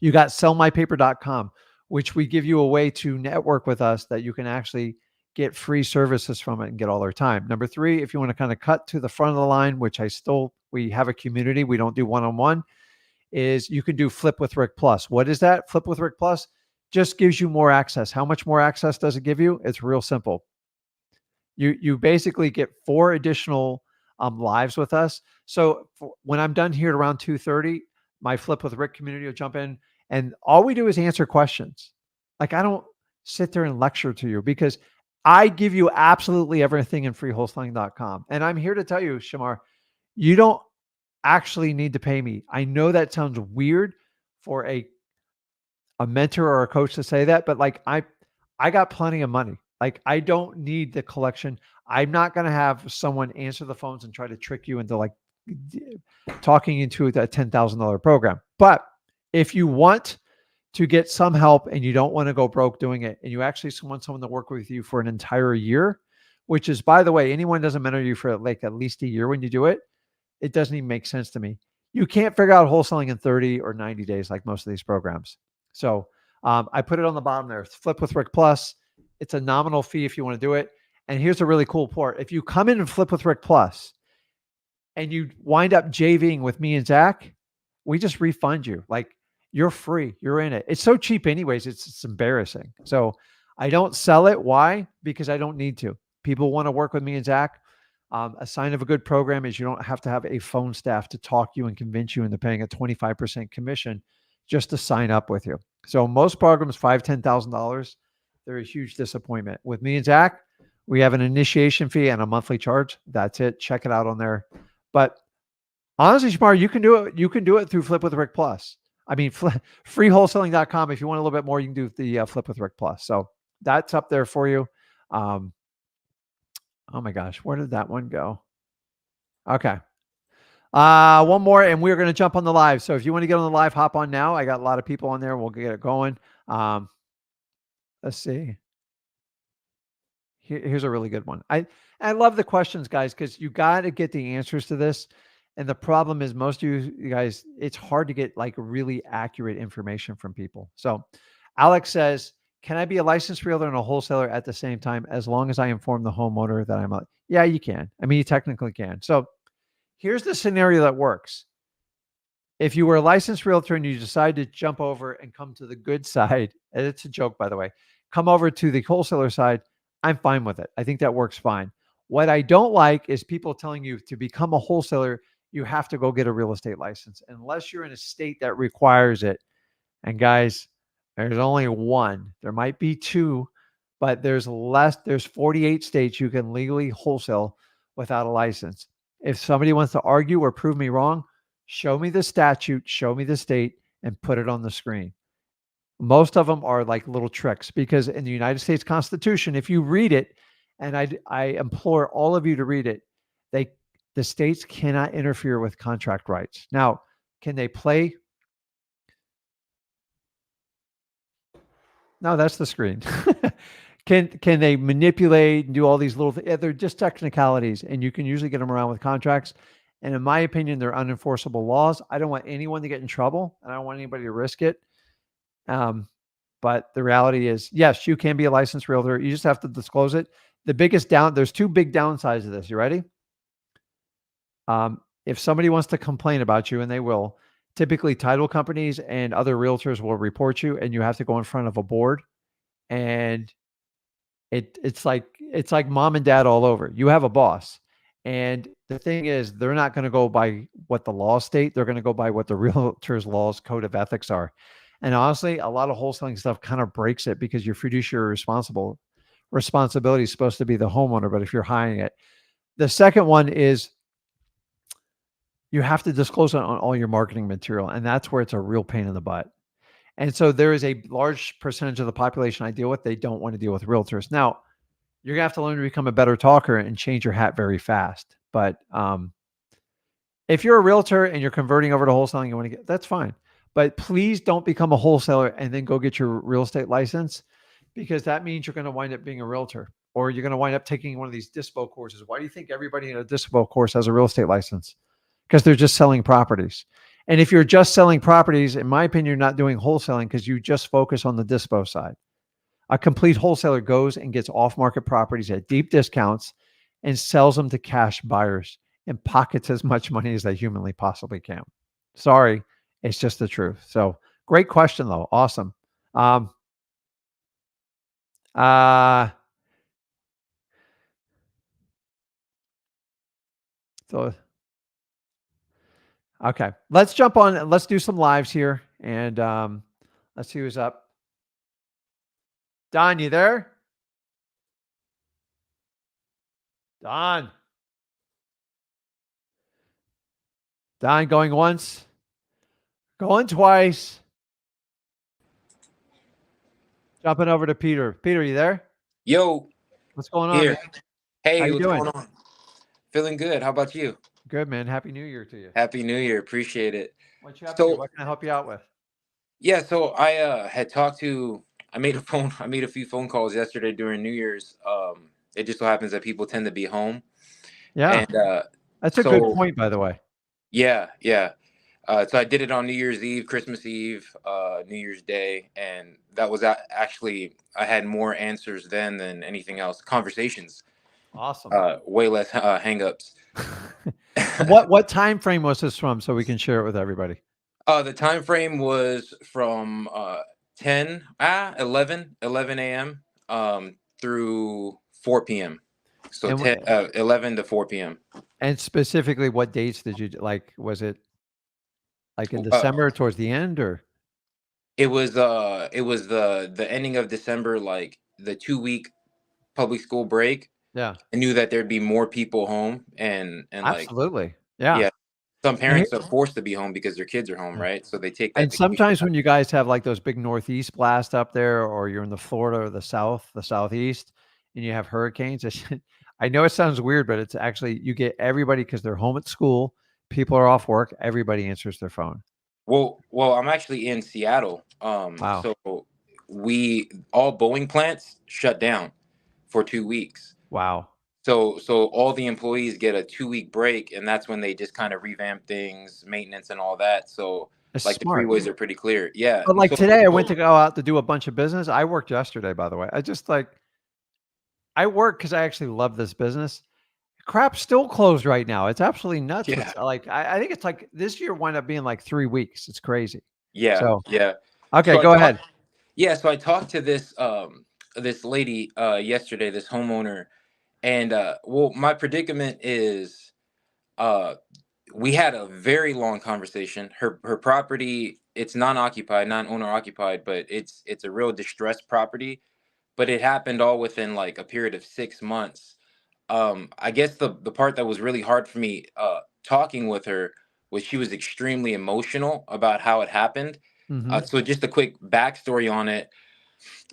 you got sellmypaper.com, which we give you a way to network with us that you can actually get free services from it and get all our time. Number three, if you want to kind of cut to the front of the line, which we have a community, we don't do one-on-one, is you can do Flip with Rick Plus. What is that? Flip with Rick Plus just gives you more access. How much more access does it give you? It's real simple. You basically get 4 additional lives with us. So when I'm done here at around 2:30, my Flip with Rick community will jump in, and all we do is answer questions. Like I don't sit there and lecture to you because I give you absolutely everything in freewholesaling.com. And I'm here to tell you, Shamar, you don't actually need to pay me. I know that sounds weird for a mentor or a coach to say that, but like I got plenty of money. Like I don't need the collection. I'm not going to have someone answer the phones and try to trick you into like talking into a $10,000 program. But if you want to get some help and you don't want to go broke doing it, and you actually want someone to work with you for an entire year, which is, by the way, anyone doesn't mentor you for like at least a year when you do it, it doesn't even make sense to me. You can't figure out wholesaling in 30 or 90 days like most of these programs. So I put it on the bottom there. Flip with Rick Plus. It's a nominal fee if you want to do it. And here's a really cool part. If you come in and Flip with Rick Plus and you wind up JVing with me and Zach, we just refund you. Like you're free. You're in it. It's so cheap anyways. It's embarrassing. So I don't sell it. Why? Because I don't need to. People want to work with me and Zach. A sign of a good program is you don't have to have a phone staff to talk you and convince you into paying a 25% commission just to sign up with you. So most programs, $5,000, $10,000, they're a huge disappointment. With me and Zach, we have an initiation fee and a monthly charge. That's it. Check it out on there. But honestly, Shamar, you can do it. You can do it through Flip with Rick Plus. I mean, freewholesaling.com. If you want a little bit more, you can do the Flip with Rick Plus. So that's up there for you. Oh my gosh, where did that one go? Okay. One more, and we're going to jump on the live. So if you want to get on the live, hop on now. I got a lot of people on there. We'll get it going. Let's see. Here's a really good one. I love the questions, guys, because you got to get the answers to this. And the problem is most of you guys, it's hard to get like really accurate information from people. So Alex says, can I be a licensed realtor and a wholesaler at the same time as long as I inform the homeowner that I'm a, yeah, you can. I mean, you technically can. So here's the scenario that works. If you were a licensed realtor and you decide to jump over and come to the good side, and it's a joke, by the way, come over to the wholesaler side, I'm fine with it. I think that works fine. What I don't like is people telling you to become a wholesaler, you have to go get a real estate license unless you're in a state that requires it. And guys, there's only one. There might be two, but there's 48 states you can legally wholesale without a license. If somebody wants to argue or prove me wrong, show me the statute, show me the state, and put it on the screen. Most of them are like little tricks because in the United States Constitution, if you read it, and I implore all of you to read it, the states cannot interfere with contract rights. Now, can they play? No, that's the screen. Can they manipulate and do all these little things? Yeah, they're just technicalities, and you can usually get them around with contracts. And in my opinion, they're unenforceable laws. I don't want anyone to get in trouble, and I don't want anybody to risk it. Um, but the reality is, yes, you can be a licensed realtor. You just have to disclose it. There's two big downsides of this. You ready? If somebody wants to complain about you, and they will, typically title companies and other realtors will report you, and you have to go in front of a board. And it's like mom and dad all over. You have a boss. And the thing is, they're not going to go by what the laws state. They're going to go by what the realtor's laws code of ethics are. And honestly, a lot of wholesaling stuff kind of breaks it because your fiduciary responsibility is supposed to be the homeowner, but if you're hiring it. The second one is you have to disclose it on all your marketing material. And that's where it's a real pain in the butt. And so there is a large percentage of the population I deal with, they don't want to deal with realtors. Now, you're gonna have to learn to become a better talker and change your hat very fast. But if you're a realtor and you're converting over to wholesaling, you want to get that's fine. But please don't become a wholesaler and then go get your real estate license, because that means you're going to wind up being a realtor, or you're going to wind up taking one of these dispo courses. Why do you think everybody in a dispo course has a real estate license? Because they're just selling properties. And if you're just selling properties, in my opinion, you're not doing wholesaling because you just focus on the dispo side. A complete wholesaler goes and gets off-market properties at deep discounts and sells them to cash buyers and pockets as much money as they humanly possibly can. Sorry, it's just the truth. So great question though. Awesome. Um, uh, so, okay, let's jump on. Let's do some lives here, and let's see who's up. Don, you there? Don. Don going once, going twice. Jumping over to Peter. Peter, you there? Yo, What's going on, here. man? How Hey, you what's doing? going on? Feeling good. How about you? Good, man. Happy New Year to you. Happy New Year. Appreciate it. What you up to? So, What can I help you out with? yeah, so I had talked to I made a few phone calls yesterday during New Year's. It just so happens that people tend to be home. Yeah, And that's a good so point, by the way. yeah. So I did it on New Year's Eve, Christmas Eve, New Year's Day, and that was actually I had more answers then than anything else. Conversations, Awesome. way less hangups. And what time frame was this from, so we can share it with everybody? The time frame was from 11 a.m. Through 4 p.m. So And 11 to 4 p.m. and specifically, what dates did you like? Was it like in Uh, December towards the end, or it was the ending of December, like the 2 week public school break. yeah, I knew that there'd be more people home, and like, absolutely, yeah. yeah, some And parents are forced to be home because their kids are home, right? So they take that And vacation sometimes time. when you guys have like those big northeast blasts up there, or you're in the Florida or the southeast, and you have hurricanes, I know it sounds weird, but it's actually you get everybody because they're home at school, people are off work, everybody answers their phone. Well, I'm actually in Seattle. Wow. So we all Boeing plants shut down for 2 weeks. Wow. So all the employees get a 2 week break, and that's when they just kind of revamp things, maintenance and all that. So It's like the smart. freeways are pretty clear. Yeah. But like So today, I went to go out to do a bunch of business. I worked yesterday, by the way. I work because I actually love this business. Crap's still closed right now. It's absolutely nuts. yeah, What's like, I think it's like this year wound up being like 3 weeks. It's crazy. yeah, So, yeah. okay, So I go talked ahead. so I talked to this lady yesterday, this homeowner, and well, my predicament is uh we had a very long conversation. Her property, it's non-occupied, non-owner occupied, but it's a real distressed property. But it happened all within like a period of 6 months. I guess the part that was really hard for me talking with her was she was extremely emotional about how it happened. Mhm. So just a quick backstory on it.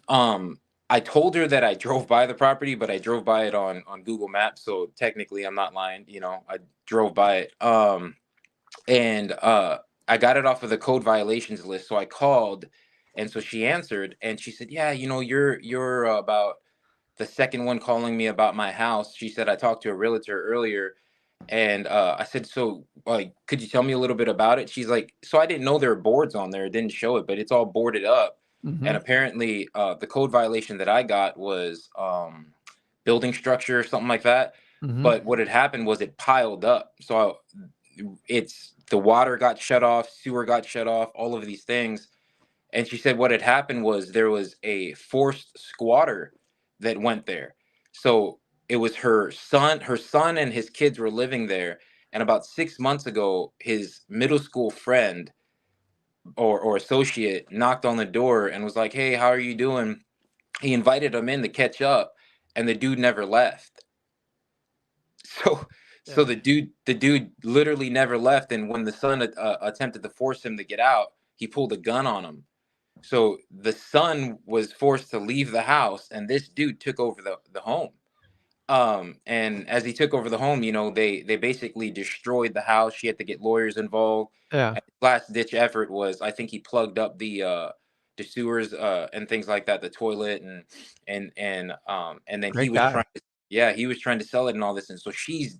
Um, I told her that I drove by the property, but I drove by it on Google Maps, so technically I'm not lying. I drove by it. And I got it off of the code violations list. So I called, and so she answered, and she said, "Yeah, you're about." the second one calling me about my house, she said, I talked to a realtor earlier, and I said, so like, could you tell me a little bit about it? She's like, so I didn't know there were boards on there. It didn't show it, but it's all boarded up. And Hmm. apparently, the code violation that I got was building structure or something like that. Hmm. But what had happened was it piled up. So it's the water got shut off, sewer got shut off, all of these things. And she said what had happened was there was a forced squatter that went there. So it was her son and his kids were living there. And about 6 months ago, his middle school friend or associate knocked on the door and was like, hey, how are you doing? He invited him in to catch up, and the dude never left. So so Yeah. the dude literally never left. And when the son attempted to force him to get out, he pulled a gun on him. So the son was forced to leave the house, and this dude took over the home. And as he took over the home, they basically destroyed the house. She had to get lawyers involved. Yeah. And last ditch effort was, I think he plugged up the sewers and things like that, the toilet, and then he Great was guy. trying to sell it and all this. And so she's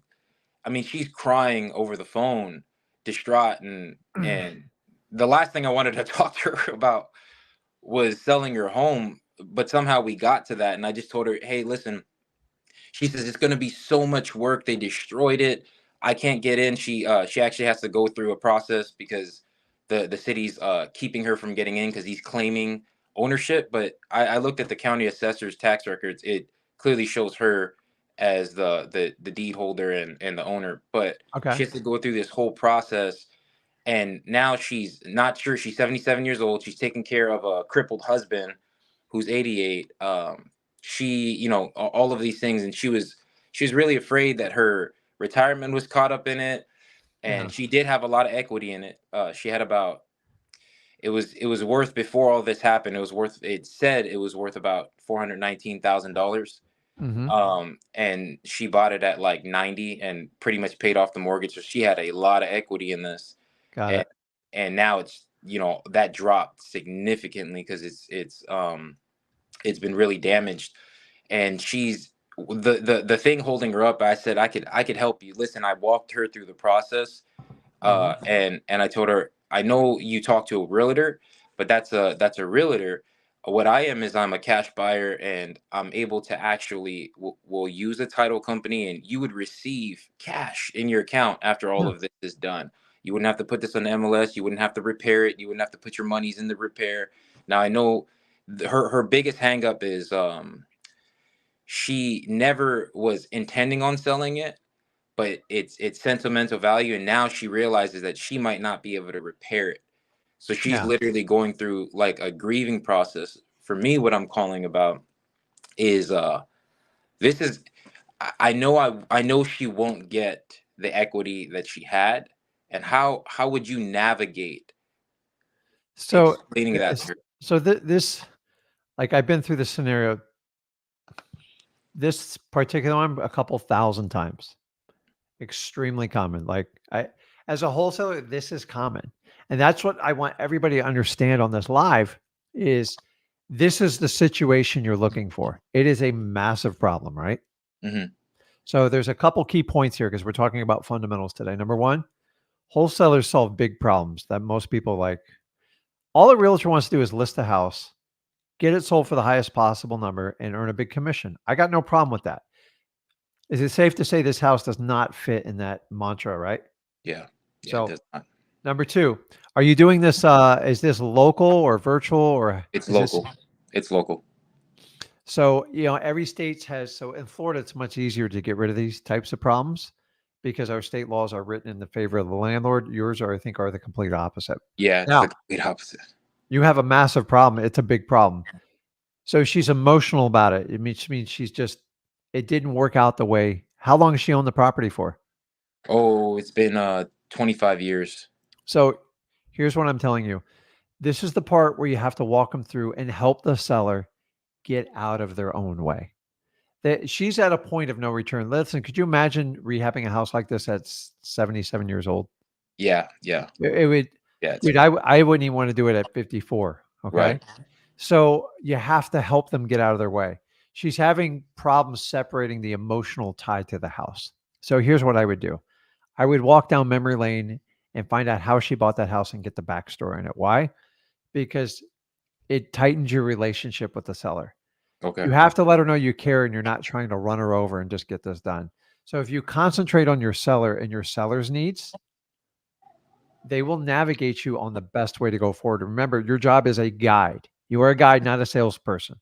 crying over the phone, distraught, and the last thing I wanted to talk to her about was selling her home, but somehow we got to that, and I just told her, hey, listen. She says it's going to be so much work. They destroyed it. I can't get in. She actually has to go through a process because the city's keeping her from getting in because he's claiming ownership. But I looked at the county assessor's tax records. It clearly shows her as the deed holder and the owner. But Okay. she has to go through this whole process. And now she's not sure. She's 77 years old. She's taking care of a crippled husband who's 88. She, all of these things, and she was really afraid that her retirement was caught up in it, Yeah. and she did have a lot of equity in it. She had about it was worth before all this happened. It said it was worth about $419,000. Hmm. And she bought it at like 90 and pretty much paid off the mortgage. So she had a lot of equity in this, Got and it. and now it's that dropped significantly because it's been really damaged. And she's the thing holding her up. I said I could help you. Listen, I walked her through the process, Hmm. and I told her, I know you talked to a realtor, but that's a realtor. What I am is I'm a cash buyer, and I'm able to actually will use a title company, and you would receive cash in your account after all Yeah. of this is done. You wouldn't have to put this on the MLS. You wouldn't have to repair it. You wouldn't have to put your monies in the repair. Now I know her biggest hangup is she never was intending on selling it, but it's sentimental value, and now she realizes that she might not be able to repair it. So she's Yeah. literally going through like a grieving process. For me, what I'm calling about is this is I know she won't get the equity that she had, and how would you navigate So, explaining that to yes. her? So this, like, I've been through this scenario, this particular one, a couple thousand times. Extremely common. Like, as a wholesaler, this is common. And that's what I want everybody to understand on this live is this is the situation you're looking for. It is a massive problem, right? Hmm. So there's a couple key points here because we're talking about fundamentals today. Number one, wholesalers solve big problems that most people like. All a realtor wants to do is list a house, get it sold for the highest possible number, and earn a big commission. I got no problem with that. Is it safe to say this house does not fit in that mantra, right? Yeah, yeah, it So does not. number two, are you doing this? Is this local or virtual or It's is this? local. It's local. So, every state has, so in Florida, it's much easier to get rid of these types of problems because our state laws are written in the favor of the landlord. Yours are, I think, are the complete opposite. Yeah, it's the Now, complete opposite. you have a massive problem. It's a big problem. So she's emotional about it. It means she's just, it didn't work out the way. How long has she owned the property for? Oh, it's been 25 years. So here's what I'm telling you. This is the part where you have to walk them through and help the seller get out of their own way. That she's at a point of no return. Listen, could you imagine rehabbing a house like this at 77 years old? Yeah, yeah, It would, yeah. It's dude, I wouldn't even want to do it at 54. right. Okay. So you have to help them get out of their way. she's having problems separating the emotional tie to the house. So here's what I would do. I would walk down memory lane and find out how she bought that house and get the backstory in it. Why? Because it tightens your relationship with the seller. Okay. You have to let her know you care and you're not trying to run her over and just get this done. So if you concentrate on your seller and your seller's needs, they will navigate you on the best way to go forward. Remember, your job is a guide. You are a guide, not a salesperson.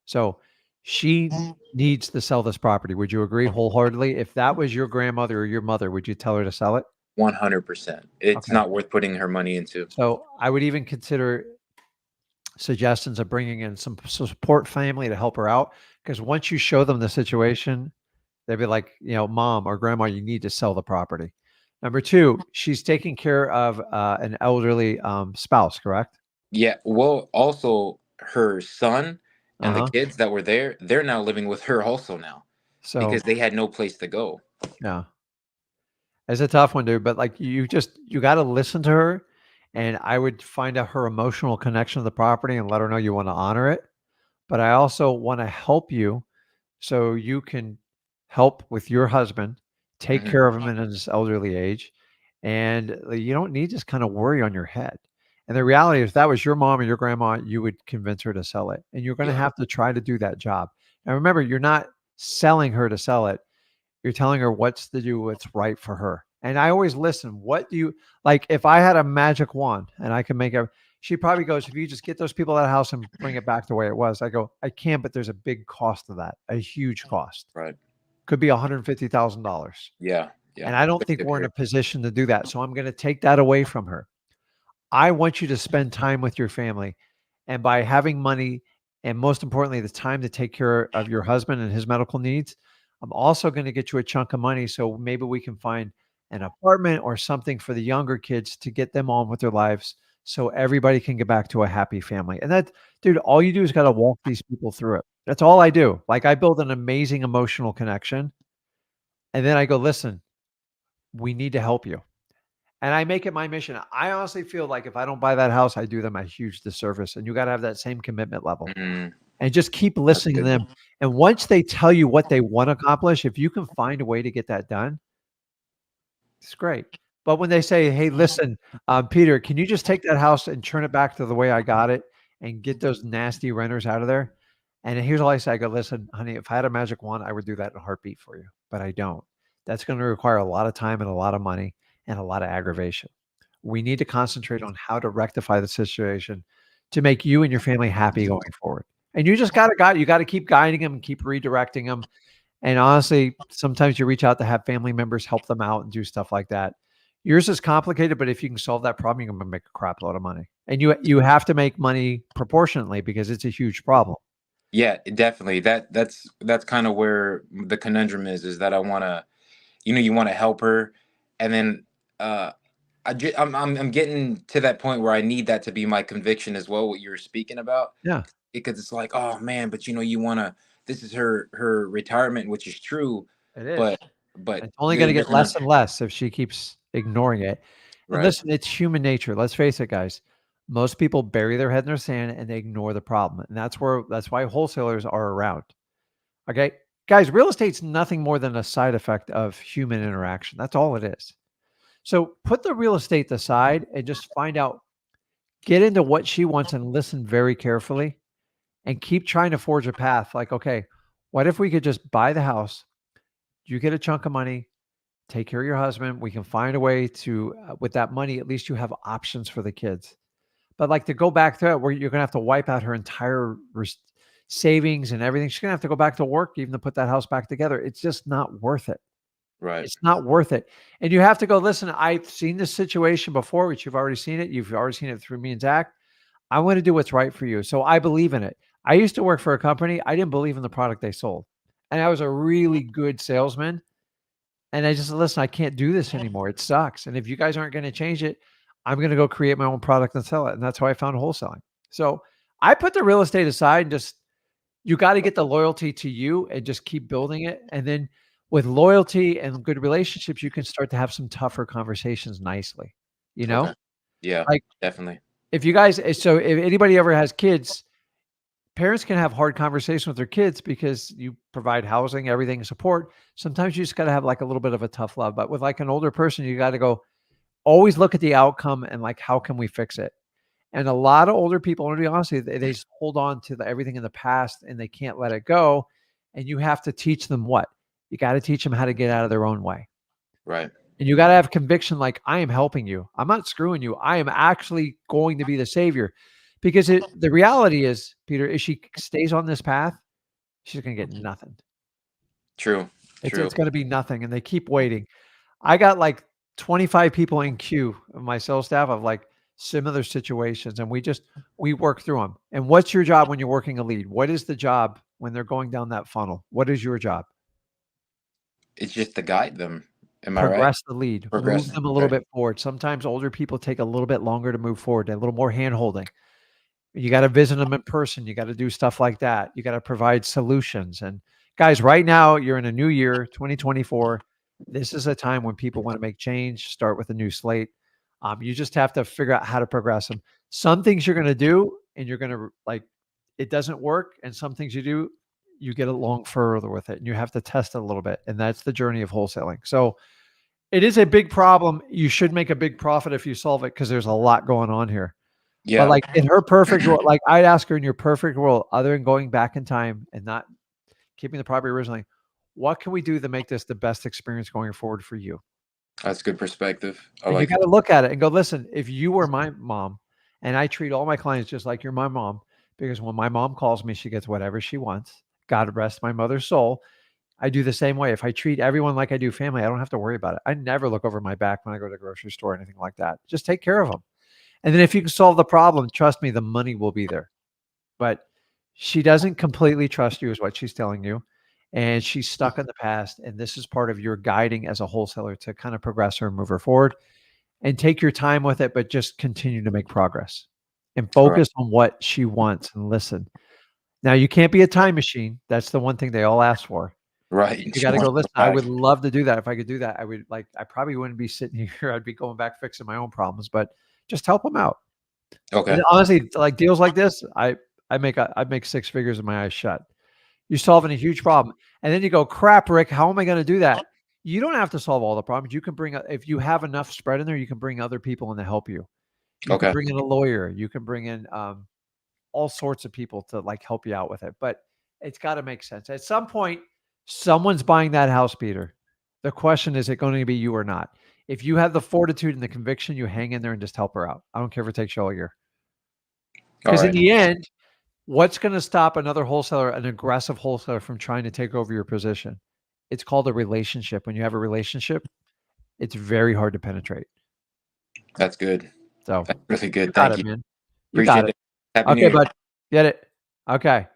So she needs to sell this property. Would you agree wholeheartedly? If that was your grandmother or your mother, would you tell her to sell it? 100%. It's Okay. not worth putting her money into. So I would even consider suggestions of bringing in some support family to help her out. Because once you show them the situation, they'd be like, mom or grandma, you need to sell the property. Number two, she's taking care of an elderly spouse, correct? Yeah. Well, also her son and the Uh-huh. kids that were there, they're now living with her also now because So they had no place to go. yeah, it's a tough one, dude. But like you got to listen to her, and I would find out her emotional connection to the property and let her know you want to honor it. But I also want to help you so you can help with your husband, take Hmm. care of him in his elderly age, and you don't need this kind of worry on your head. And the reality is, if that was your mom or your grandma, you would convince her to sell it, and you're going to Yeah. have to try to do that job. Now, remember, you're not selling her to sell it. You're telling her what's to do, what's right for her. And I always listen. What do you like? If I had a magic wand and I can make a, she probably goes, if you just get those people out of the house and bring it back the way it was. I go, I can, but there's a big cost to that, a huge cost. Right. Could be $150,000. Yeah. Yeah. And I don't think Especially up we're in here. a position to do that. So I'm going to take that away from her. I want you to spend time with your family. And by having money, and most importantly, the time to take care of your husband and his medical needs, I'm also going to get you a chunk of money. So maybe we can find an apartment or something for the younger kids to get them on with their lives so everybody can get back to a happy family. And that, dude, all you do is got to walk these people through it. That's all I do. Like I build an amazing emotional connection. And then I go, listen, we need to help you. And I make it my mission. I honestly feel like if I don't buy that house, I do them a huge disservice. And you got to have that same commitment level Mm, and just keep that's listening to good. them. And once they tell you what they want to accomplish, if you can find a way to get that done, it's great. But when they say, hey, listen, Peter, can you just take that house and turn it back to the way I got it and get those nasty renters out of there? And here's all I say. I go, listen, honey, if I had a magic wand, I would do that in a heartbeat for you, but I don't. That's going to require a lot of time and a lot of money and a lot of aggravation. We need to concentrate on how to rectify the situation to make you and your family happy going forward. And you just got to guide, you got to keep guiding them, keep redirecting them. And honestly, sometimes you reach out to have family members help them out and do stuff like that. Yours is complicated, but if you can solve that problem, you're going to make a crap load of money. And you have to make money proportionately because it's a huge problem. Yeah, definitely. That's kind of where the conundrum is that I want to, you want to help her, and then uh I'm getting to that point where I need that to be my conviction as well, what you're speaking about, Yeah, because it's like, oh man, but you want to, this is her retirement, which is true, it is. but but It's only going the to get the less and less if she keeps ignoring it. And right. listen, it's human nature. Let's face it, guys. Most people bury their head in their sand and they ignore the problem. And that's why wholesalers are around. Okay. Guys, real estate's nothing more than a side effect of human interaction. That's all it is. So put the real estate aside and just find out, get into what she wants and listen very carefully and keep trying to forge a path. Like, okay, what if we could just buy the house? You get a chunk of money, take care of your husband. We can find a way to, with that money, at least you have options for the kids. But like to go back to it, where you're going to have to wipe out her entire savings and everything. She's going to have to go back to work even to put that house back together. It's just not worth it. Right. It's not worth it. And you have to go, listen, I've seen this situation before, which you've already seen it. You've already seen it through me and Zach. I want to do what's right for you. So I believe in it. I used to work for a company. I didn't believe in the product they sold. And I was a really good salesman. And I just listen, I can't do this anymore. It sucks. And if you guys aren't going to change it, I'm going to go create my own product and sell it. And that's how I found wholesaling. So I put the real estate aside and just, you got to get the loyalty to you and just keep building it. And then with loyalty and good relationships, you can start to have some tougher conversations nicely. You know, Okay. Yeah, like definitely. if you guys, so if anybody ever has kids, parents can have hard conversation with their kids because you provide housing, everything, support. Sometimes you just got to have like a little bit of a tough love. But with like an older person, you got to go always look at the outcome and like, how can we fix it? And a lot of older people, to be honest, they just hold on to everything in the past and they can't let it go. And you have to teach them what? You got to teach them how to get out of their own way. Right. And you got to have conviction like, I am helping you. I'm not screwing you. I am actually going to be the savior. Because the reality is, Peter, if she stays on this path, she's going to get nothing. True. It's going to be nothing. And they keep waiting. I got like 25 people in queue of my sales staff of like similar situations. And we work through them. And what's your job when you're working a lead? What is the job when they're going down that funnel? What is your job? It's just to guide them. Am I right? Progress the lead, move Progress. them a little bit forward. Sometimes older people take a little bit longer to move forward, a little more hand holding. You got to visit them in person. You got to do stuff like that. You got to provide solutions. And guys, right now you're in a new year, 2024. This is a time when people want to make change, start with a new slate. You just have to figure out how to progress them. Some things you're going to do and you're going to like, it doesn't work. And some things you do, you get along further with it and you have to test it a little bit. And that's the journey of wholesaling. So it is a big problem. You should make a big profit if you solve it because there's a lot going on here. Yeah. But like in her perfect world, like I'd ask her in your perfect world, other than going back in time and not keeping the property originally, what can we do to make this the best experience going forward for you? That's good perspective. And you got to look at it and go, listen, if you were my mom and I treat all my clients just like you're my mom, because when my mom calls me, she gets whatever she wants. God rest my mother's soul. I do the same way. If I treat everyone like I do family, I don't have to worry about it. I never look over my back when I go to the grocery store or anything like that. Just take care of them. And then if you can solve the problem, trust me, the money will be there. But she doesn't completely trust you is what she's telling you. And she's stuck in the past. And this is part of your guiding as a wholesaler to kind of progress her and move her forward and take your time with it, but just continue to make progress and focus on what she wants and listen. Now you can't be a time machine. That's the one thing they all ask for. Right. You got to go, listen, I would love to do that. If I could do that, I probably wouldn't be sitting here. I'd be going back fixing my own problems, but just help them out. Okay. And honestly, like deals like this, I'd make six figures with my eyes shut. You're solving a huge problem. And then you go, crap, Rick, how am I going to do that? You don't have to solve all the problems. You can bring, if you have enough spread in there, you can bring other people in to help you. You can bring in a lawyer. You can bring in all sorts of people to like help you out with it. But it's got to make sense. At some point, someone's buying that house, Peter. The question is it going to be you or not? If you have the fortitude and the conviction, you hang in there and just help her out. I don't care if it takes you all year. Because in the end, what's going to stop another wholesaler, an aggressive wholesaler, from trying to take over your position? It's called a relationship. When you have a relationship, it's very hard to penetrate. That's good. So that's really good. Thank you, man. You got it. Happy New Year. Bud. Get it. Okay.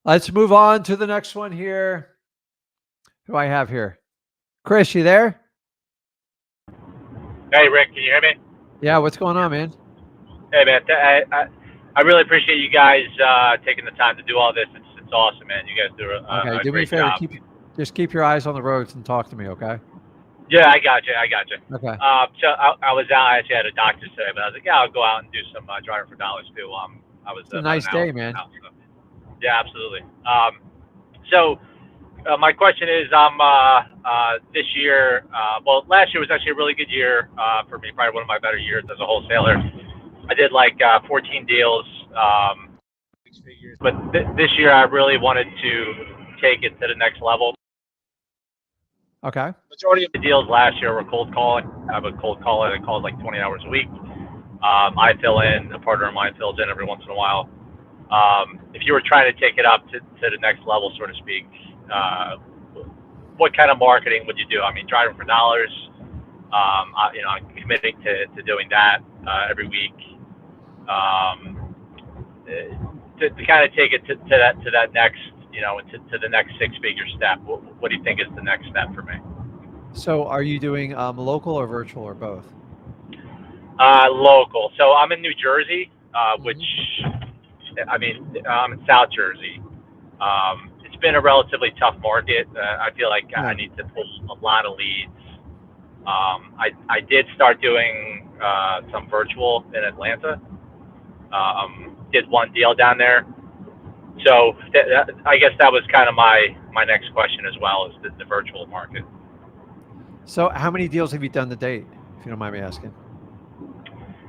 Let's move on to the next one here. Who do I have here? Chris, you there? Hey, Rick, can you hear me? Yeah, what's going on, man? Hey, man, I really appreciate you guys taking the time to do all this. It's awesome, man. You guys do a do me a great favor. job. Just keep your eyes on the roads and talk to me, okay? Yeah, I got you. Okay. So I was out. I actually had a doctor today, but I was like, yeah, I'll go out and do some driving for dollars too. I was. It's a nice day, man. Out, so. Yeah, absolutely. So my question is, this year. Well, last year was actually a really good year for me. Probably one of my better years as a wholesaler. I did like 14 deals, 6 figures. But this year, I really wanted to take it to the next level. Okay. Majority of the deals last year were cold calling. I have a cold caller that calls like 20 hours a week. I fill in, a partner of mine fills in every once in a while. If you were trying to take it up to the next level, so to speak, what kind of marketing would you do? I mean, driving for dollars. I'm committing to doing that every week. To kind of take it to that next, to the next 6-figure step. What do you think is the next step for me? So are you doing local or virtual or both? Local. So I'm in New Jersey, which, I mean, I'm in South Jersey. It's been a relatively tough market. I feel like I need to pull a lot of leads. I did start doing some virtual in Atlanta. Did one deal down there. So I guess that was kind of my next question as well, is the virtual market. So how many deals have you done to date, if you don't mind me asking?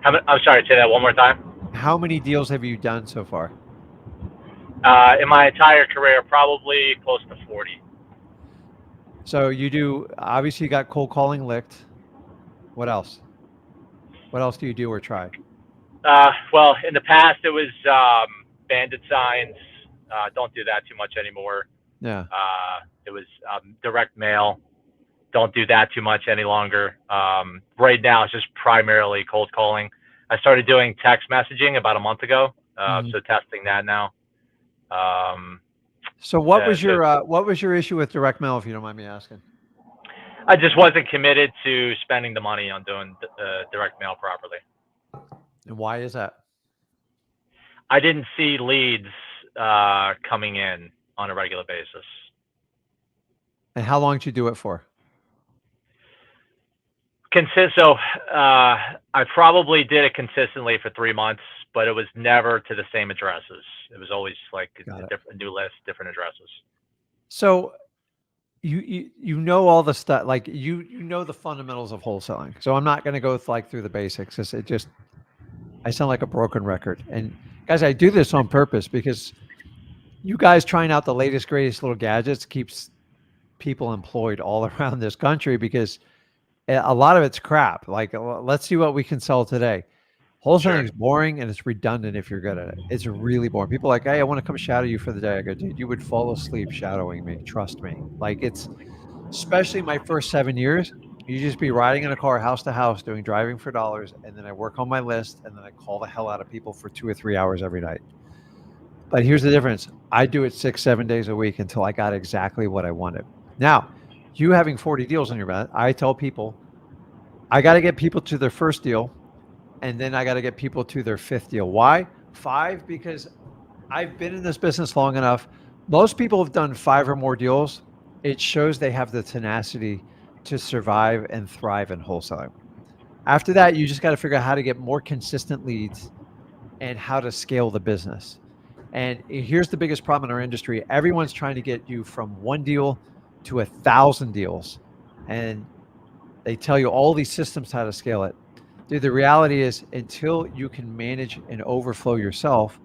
I'm sorry, say that one more time. How many deals have you done so far? In my entire career, probably close to 40. So you do, obviously you got cold calling licked. What else? What else do you do or try? Well, in the past, it was bandit signs. Don't do that too much anymore. Yeah. It was direct mail. Don't do that too much any longer. Right now, it's just primarily cold calling. I started doing text messaging about a month ago, so testing that now. So what was your issue with direct mail, if you don't mind me asking? I just wasn't committed to spending the money on doing direct mail properly. And why is that? I didn't see leads coming in on a regular basis. And how long did you do it for? So I probably did it consistently for 3 months, but it was never to the same addresses. It was always like a new list, different addresses. So you know all the stuff, like you know the fundamentals of wholesaling. So I'm not going to go through the basics. I sound like a broken record. And guys, I do this on purpose because you guys trying out the latest, greatest little gadgets keeps people employed all around this country, because a lot of it's crap. Like, let's see what we can sell today. Wholesaling is boring and it's redundant if you're good at it. It's really boring. People are like, hey, I want to come shadow you for the day. I go, dude, you would fall asleep shadowing me. Trust me. Like, it's, especially my first 7 years, you just be riding in a car house to house doing driving for dollars. And then I work on my list and then I call the hell out of people for 2 or 3 hours every night. But here's the difference. I do it 6-7 days a week until I got exactly what I wanted. Now, you having 40 deals on your back, I tell people, I got to get people to their first deal, and then I got to get people to their 5th deal. Why 5? Because I've been in this business long enough. Most people have done 5 or more deals. It shows they have the tenacity to survive and thrive in wholesaling. After that, you just got to figure out how to get more consistent leads and how to scale the business. And here's the biggest problem in our industry. Everyone's trying to get you from 1 deal to 1,000 deals. And they tell you all these systems how to scale it. Dude, the reality is, until you can manage and overflow yourself,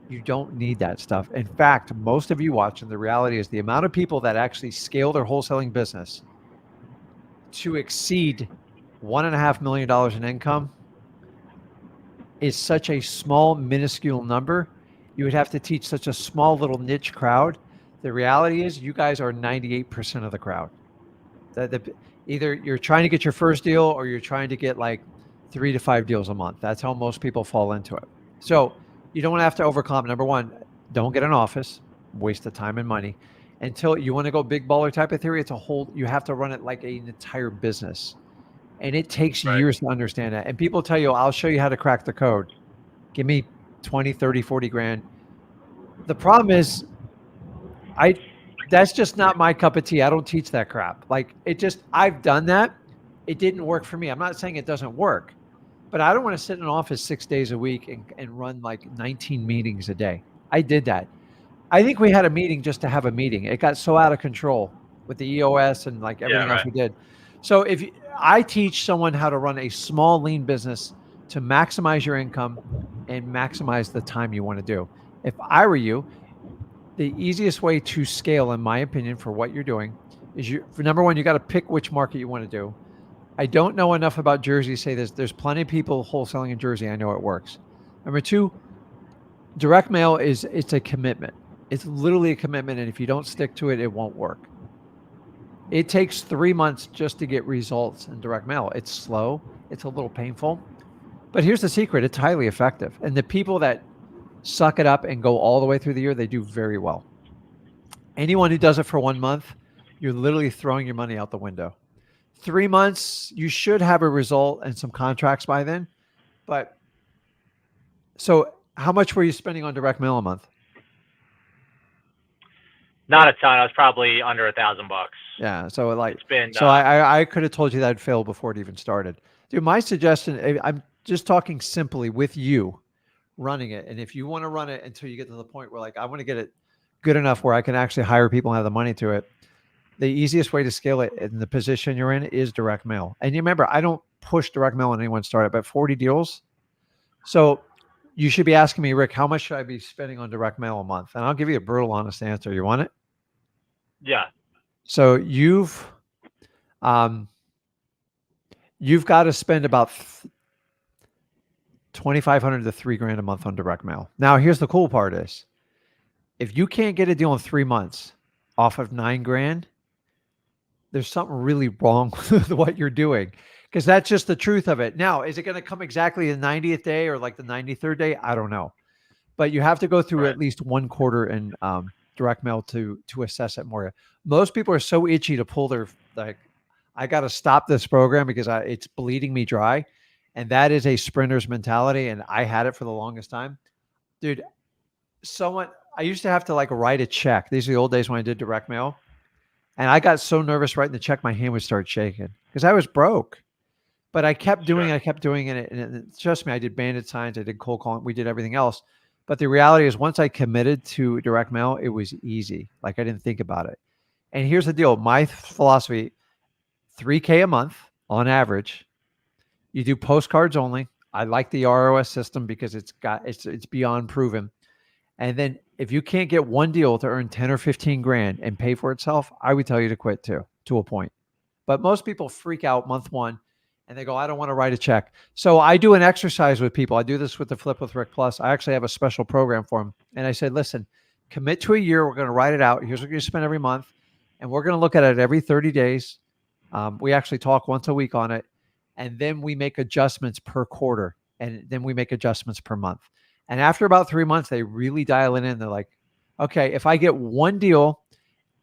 you don't need that stuff. In fact, most of you watching, the reality is the amount of people that actually scale their wholesaling business to exceed $1.5 million in income is such a small, minuscule number. You would have to teach such a small little niche crowd. The reality is you guys are 98% of the crowd. Either you're trying to get your first deal or you're trying to get like 3 to 5 deals a month. That's how most people fall into it. So you don't have to overcome. Number one, don't get an office, waste of time and money. Until you want to go big baller type of theory, it's a whole, you have to run it like an entire business. And it takes years to understand that. And people tell you, I'll show you how to crack the code. Give me 20, 30, 40 grand. The problem is, that's just not my cup of tea. I don't teach that crap. Like, I've done that. It didn't work for me. I'm not saying it doesn't work, but I don't want to sit in an office 6 days a week and run like 19 meetings a day. I did that. I think we had a meeting just to have a meeting. It got so out of control with the EOS and like everything else we did. So I teach someone how to run a small, lean business to maximize your income and maximize the time you want to do. If I were you, the easiest way to scale, in my opinion, for what you're doing is for number one, you got to pick which market you want to do. I don't know enough about Jersey to say this. There's plenty of people wholesaling in Jersey. I know it works. Number two, direct mail it's a commitment. It's literally a commitment. And if you don't stick to it, it won't work. It takes 3 months just to get results in direct mail. It's slow. It's a little painful. But here's the secret. It's highly effective. And the people that suck it up and go all the way through the year, they do very well. Anyone who does it for 1 month, you're literally throwing your money out the window. 3 months, you should have a result and some contracts by then. But so how much were you spending on direct mail a month? Not a ton. I was probably under $1,000. Yeah. So like, it's been, so I could have told you that'd fail before it even started. Dude, my suggestion, I'm just talking simply with you running it. And if you want to run it until you get to the point where like, I want to get it good enough where I can actually hire people and have the money to it, the easiest way to scale it in the position you're in is direct mail. And you remember, I don't push direct mail when anyone started, but 40 deals. So you should be asking me, Rick, how much should I be spending on direct mail a month? And I'll give you a brutal, honest answer. You want it? Yeah. So you've got to spend about 2,500 to $3,000 a month on direct mail. Now, here's the cool part is if you can't get a deal in 3 months off of $9,000, there's something really wrong with what you're doing, because that's just the truth of it. Now, is it going to come exactly the 90th day or like the 93rd day? I don't know, but you have to go through at least one quarter in direct mail to assess it more. Most people are so itchy to pull their, like, I got to stop this program because it's bleeding me dry. And that is a sprinter's mentality. And I had it for the longest time. Dude, I used to have to like write a check. These are the old days when I did direct mail. And I got so nervous writing the check, my hand would start shaking because I was broke. But I kept doing it. I kept doing it. And trust me, I did bandit signs. I did cold calling. We did everything else. But the reality is once I committed to direct mail, it was easy. Like I didn't think about it. And here's the deal. My philosophy, $3,000 a month on average. You do postcards only. I like the ROS system because it's beyond proven. And then if you can't get one deal to earn 10 or 15 grand and pay for itself, I would tell you to quit too, to a point. But most people freak out month one and they go, I don't want to write a check. So I do an exercise with people. I do this with the Flip with Rick Plus. I actually have a special program for them. And I said, listen, commit to a year. We're going to write it out. Here's what you're going to spend every month. And we're going to look at it every 30 days. We actually talk once a week on it. And then we make adjustments per quarter. And then we make adjustments per month. And after about 3 months, they really dial it in. They're like, okay, if I get one deal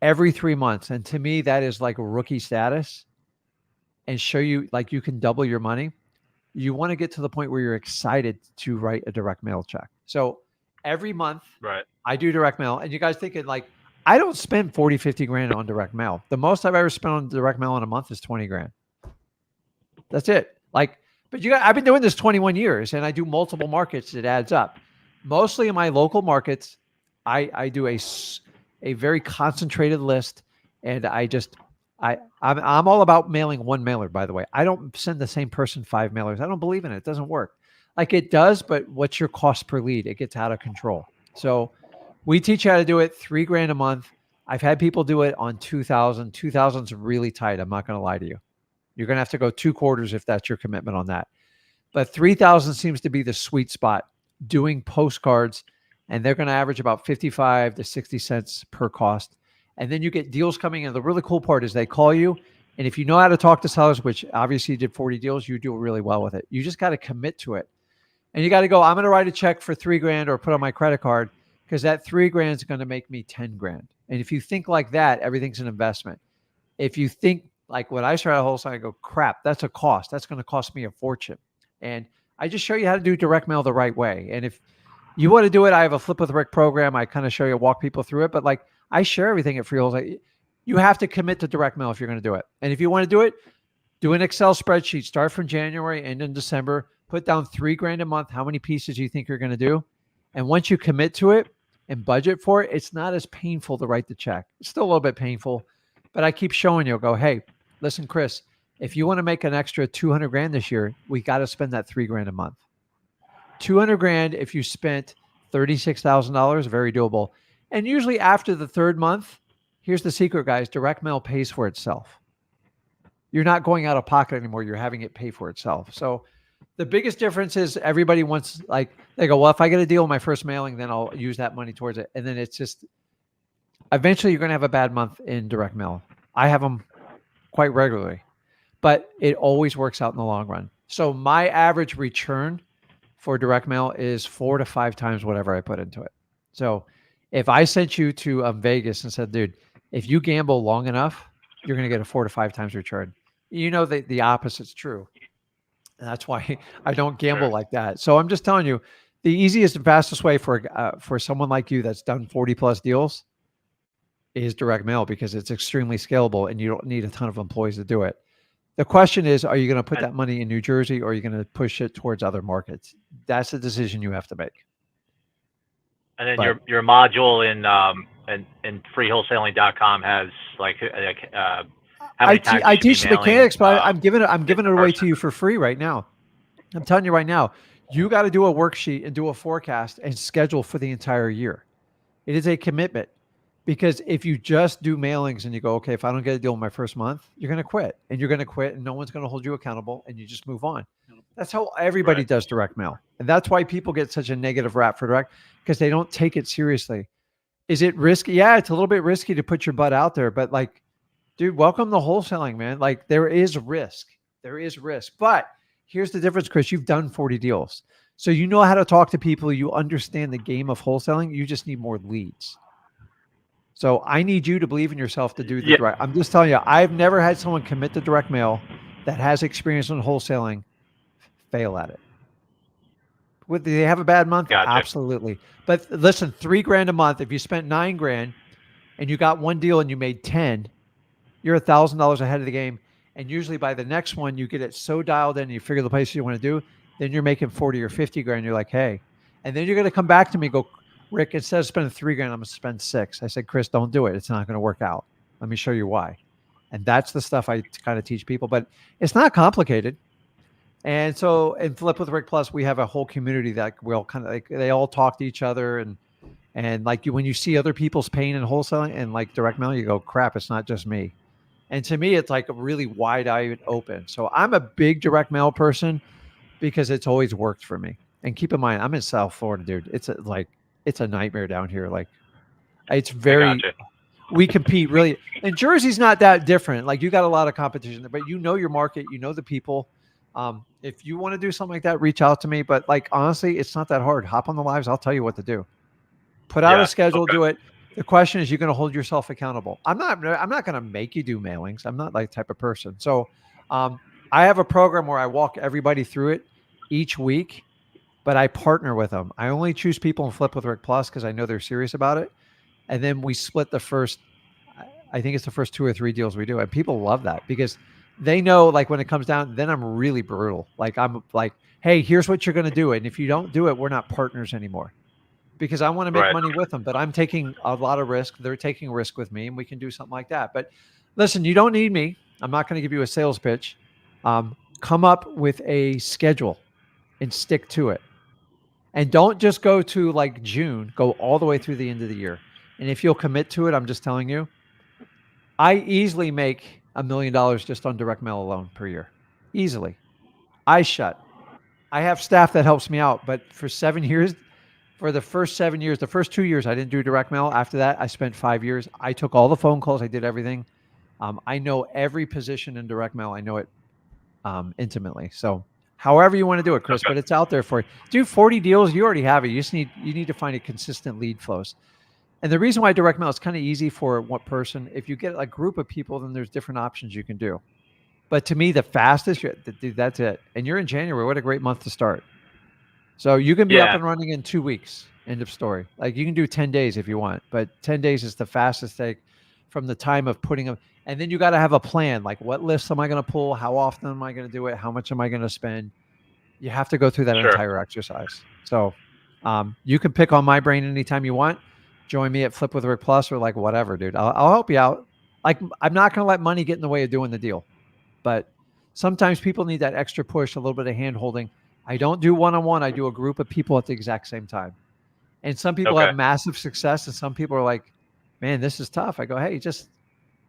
every 3 months, and to me, that is like rookie status, and show you like you can double your money, you want to get to the point where you're excited to write a direct mail check. So every month, I do direct mail. And you guys thinking like, I don't spend 40, 50 grand on direct mail. The most I've ever spent on direct mail in a month is 20 grand. That's it. Like, but I've been doing this 21 years and I do multiple markets. It adds up. Mostly in my local markets, I do a very concentrated list. And I'm all about mailing one mailer, by the way. I don't send the same person 5 mailers. I don't believe in it. It doesn't work. Like it does, but what's your cost per lead? It gets out of control. So we teach you how to do it $3,000 a month. I've had people do it on 2,000. 2,000's really tight. I'm not going to lie to you. You're going to have to go 2 quarters if that's your commitment on that. But 3,000 seems to be the sweet spot doing postcards, and they're going to average about 55 to 60 cents per cost. And then you get deals coming in. The really cool part is they call you, and if you know how to talk to sellers, which obviously you did 40 deals, you do really well with it. You just got to commit to it. And you got to go, I'm going to write a check for $3,000 or put on my credit card because that $3,000 is going to make me 10 grand. And if you think like that, everything's an investment. If you think like when I started wholesale, I go, crap, that's a cost. That's going to cost me a fortune. And I just show you how to do direct mail the right way. And if you want to do it, I have a Flip with Rick program. I kind of show you, walk people through it. But like I share everything at Free Wholesale. You have to commit to direct mail if you're going to do it. And if you want to do it, do an Excel spreadsheet. Start from January, end in December. Put down $3,000 a month. How many pieces you think you're going to do? And once you commit to it and budget for it, it's not as painful to write the check. It's still a little bit painful, but I keep showing you. Go, hey, listen, Chris, if you want to make an extra 200 grand this year, we got to spend that $3,000 a month. 200 grand if you spent $36,000, very doable. And usually after the 3rd month, here's the secret, guys, direct mail pays for itself. You're not going out of pocket anymore. You're having it pay for itself. So the biggest difference is everybody wants, like, they go, well, if I get a deal in my first mailing, then I'll use that money towards it. And then it's just, eventually you're going to have a bad month in direct mail. I have them quite regularly, but it always works out in the long run. So my average return for direct mail is 4 to 5 times whatever I put into it. So if I sent you to Vegas and said, dude, if you gamble long enough, you're going to get a 4 to 5 times return. You know, the opposite's true. And that's why I don't gamble like that. So I'm just telling you, the easiest and fastest way for someone like you that's done 40 plus deals is direct mail, because it's extremely scalable and you don't need a ton of employees to do it. The question is, are you going to put that money in New Jersey, or are you going to push it towards other markets? That's a decision you have to make. And then your module in freewholesaling.com has like how many times I you should be teach the mailing, mechanics, but I'm giving it away to person. you for free right now. I'm telling you right now, you got to do a worksheet and do a forecast and schedule for the entire year. It is a commitment, because if you just do mailings and you go, okay, if I don't get a deal in my first month, you're going to quit, and you're going to quit, and no one's going to hold you accountable, and you just move on. That's how everybody does direct mail. And that's why people get such a negative rap for direct, because they don't take it seriously. Is it risky? Yeah, it's a little bit risky to put your butt out there, but like, dude, welcome to wholesaling, man. Like, there is risk. There is risk. But here's the difference, Chris. You've done 40 deals. So you know how to talk to people. You understand the game of wholesaling. You just need more leads. So I need you to believe in yourself to do the direct. I'm just telling you, I've never had someone commit to direct mail that has experience in wholesaling fail at it. Would they have a bad month? Gotcha. Absolutely. But listen, $3,000 a month. If you spent $9,000 and you got one deal and you made 10, you're $1,000 ahead of the game. And usually by the next one, you get it so dialed in and you figure the places you want to do, then you're making 40 or 50 grand. You're like, hey, and then you're going to come back to me and go, Rick, instead of spending $3,000, I'm going to spend $6,000. I said, Chris, don't do it. It's not going to work out. Let me show you why. And that's the stuff I kind of teach people, but it's not complicated. And so in Flip with Rick Plus, we have a whole community that will kind of like, they all talk to each other. And like when you see other people's pain in wholesaling and like direct mail, you go, crap, it's not just me. And to me, it's like a really wide-eyed open. So I'm a big direct mail person because it's always worked for me. And keep in mind, I'm in South Florida, dude. It's a nightmare down here. Like, it's very, we compete really. And Jersey's not that different. Like, you got a lot of competition, but you know your market, you know the people. If you want to do something like that, reach out to me. But like, honestly, it's not that hard. Hop on the lives. I'll tell you what to do. Put out a schedule, do it. The question is, you're going to hold yourself accountable. I'm not going to make you do mailings. I'm not that type of person. So I have a program where I walk everybody through it each week, but I partner with them. I only choose people in Flip with Rick Plus because I know they're serious about it. And then we split the first, I think it's the first 2 or 3 deals we do. And people love that because they know, like, when it comes down, then I'm really brutal. Like, I'm like, hey, here's what you're going to do. And if you don't do it, we're not partners anymore. Because I want to make money with them, but I'm taking a lot of risk. They're taking risk with me, and we can do something like that. But listen, you don't need me. I'm not going to give you a sales pitch. Come up with a schedule and stick to it. And don't just go to like June, go all the way through the end of the year. And if you'll commit to it, I'm just telling you, I easily make $1 million just on direct mail alone per year. Easily. I have staff that helps me out, but for 7 years, for the first 7 years, the first 2 years, I didn't do direct mail. After that, I spent 5 years. I took all the phone calls. I did everything. I know every position in direct mail. I know it intimately. So however you want to do it, Chris, but it's out there for you. Do 40 deals. You already have it. You need to find a consistent lead flows. And the reason why direct mail is kind of easy for one person, if you get a group of people, then there's different options you can do. But to me, the fastest, dude, that's it. And you're in January. What a great month to start. So you can be up and running in 2 weeks. End of story. Like, you can do 10 days if you want, but 10 days is the fastest take from the time of putting them. And then you got to have a plan. Like, what lists am I going to pull? How often am I going to do it? How much am I going to spend? You have to go through that entire exercise. So you can pick on my brain anytime you want. Join me at Flip with Rick Plus or like whatever, dude. I'll help you out. Like, I'm not going to let money get in the way of doing the deal, but sometimes people need that extra push, a little bit of hand holding. I don't do one-on-one. I do a group of people at the exact same time. And some people have massive success and some people are like, man, this is tough. I go, hey,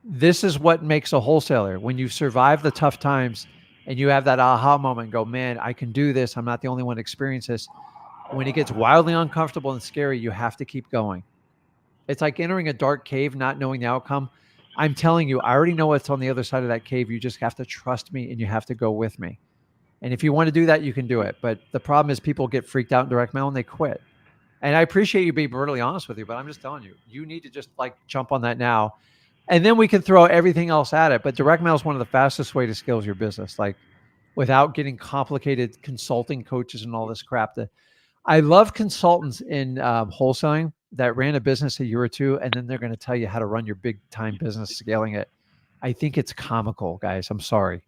this is what makes a wholesaler. When you survive the tough times and you have that aha moment and go, man, I can do this. I'm not the only one to experience this. When it gets wildly uncomfortable and scary, you have to keep going. It's like entering a dark cave, not knowing the outcome. I'm telling you, I already know what's on the other side of that cave. You just have to trust me and you have to go with me. And if you want to do that, you can do it. But the problem is people get freaked out in direct mail and they quit. And I appreciate you being brutally honest with you, but I'm just telling you, you need to just like jump on that now. And then we can throw everything else at it. But direct mail is one of the fastest way to scale your business, like without getting complicated consulting coaches and all this crap. I love consultants in wholesaling that ran a business a year or two, and then they're going to tell you how to run your big time business scaling it. I think it's comical, guys. I'm sorry.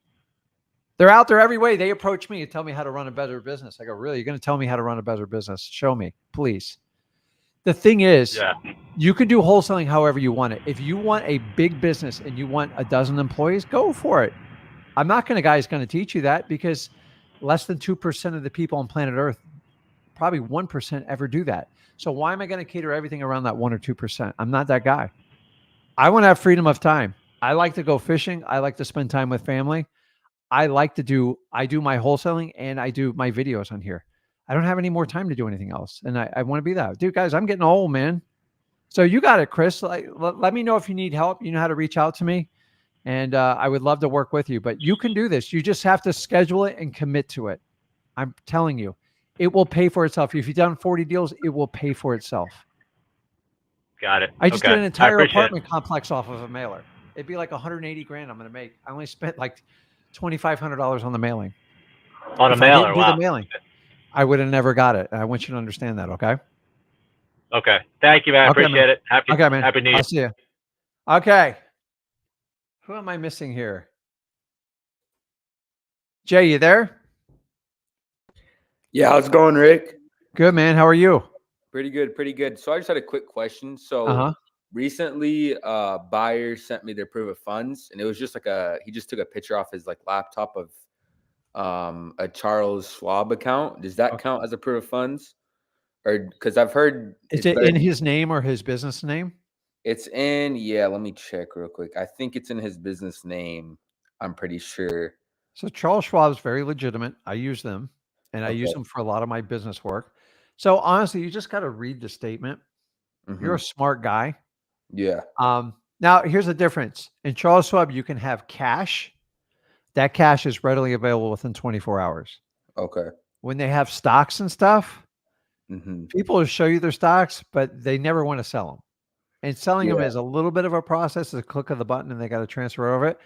They're out there every way. They approach me and tell me how to run a better business. I go, really? You're going to tell me how to run a better business? Show me, please. The thing is, Yeah. you can do wholesaling however you want it. If you want a big business and you want a dozen employees, go for it. I'm not going to teach you that, because less than 2% of the people on planet Earth, probably 1% ever do that. So why am I going to cater everything around that 1 or 2%? I'm not that guy. I want to have freedom of time. I like to go fishing. I like to spend time with family. I do my wholesaling and I do my videos on here. I don't have any more time to do anything else. And I want to be that. Dude, guys, I'm getting old, man. So you got it, Chris. Let me know if you need help. You know how to reach out to me. And I would love to work with you. But you can do this. You just have to schedule it and commit to it. I'm telling you, it will pay for itself. If you've done 40 deals, it will pay for itself. Got it. I just did an entire appreciate apartment complex off of a mailer. It'd be like 180 grand I'm going to make. I only spent like $2,500 on the mailing. On a If I mailer, didn't do wow. the mailing, I would have never got it. I want you to understand that, okay? Okay. Thank you, man. I Okay, appreciate it. Okay, man. Happy New Year. I'll see you. Okay. Who am I missing here? Jay, you there? Yeah, how's it going, Rick? Good, man. How are you? Pretty good, pretty good. So I just had a quick question. So recently, buyer sent me their proof of funds, and it was just like he just took a picture off his like laptop of a Charles Schwab account. Does that count as a proof of funds? Or because I've heard is it in his name or his business name? It's in, yeah, let me check real quick. I think it's in his business name. I'm pretty sure. So Charles Schwab is very legitimate. I use them, and I use them for a lot of my business work. So honestly, you just got to read the statement. You're a smart guy. Yeah. Now here's the difference. In Charles Schwab, you can have cash. That cash is readily available within 24 hours. Okay. When they have stocks and stuff, people will show you their stocks, but they never want to sell them. And selling them is a little bit of a process. It's a click of the button and they got to transfer over it.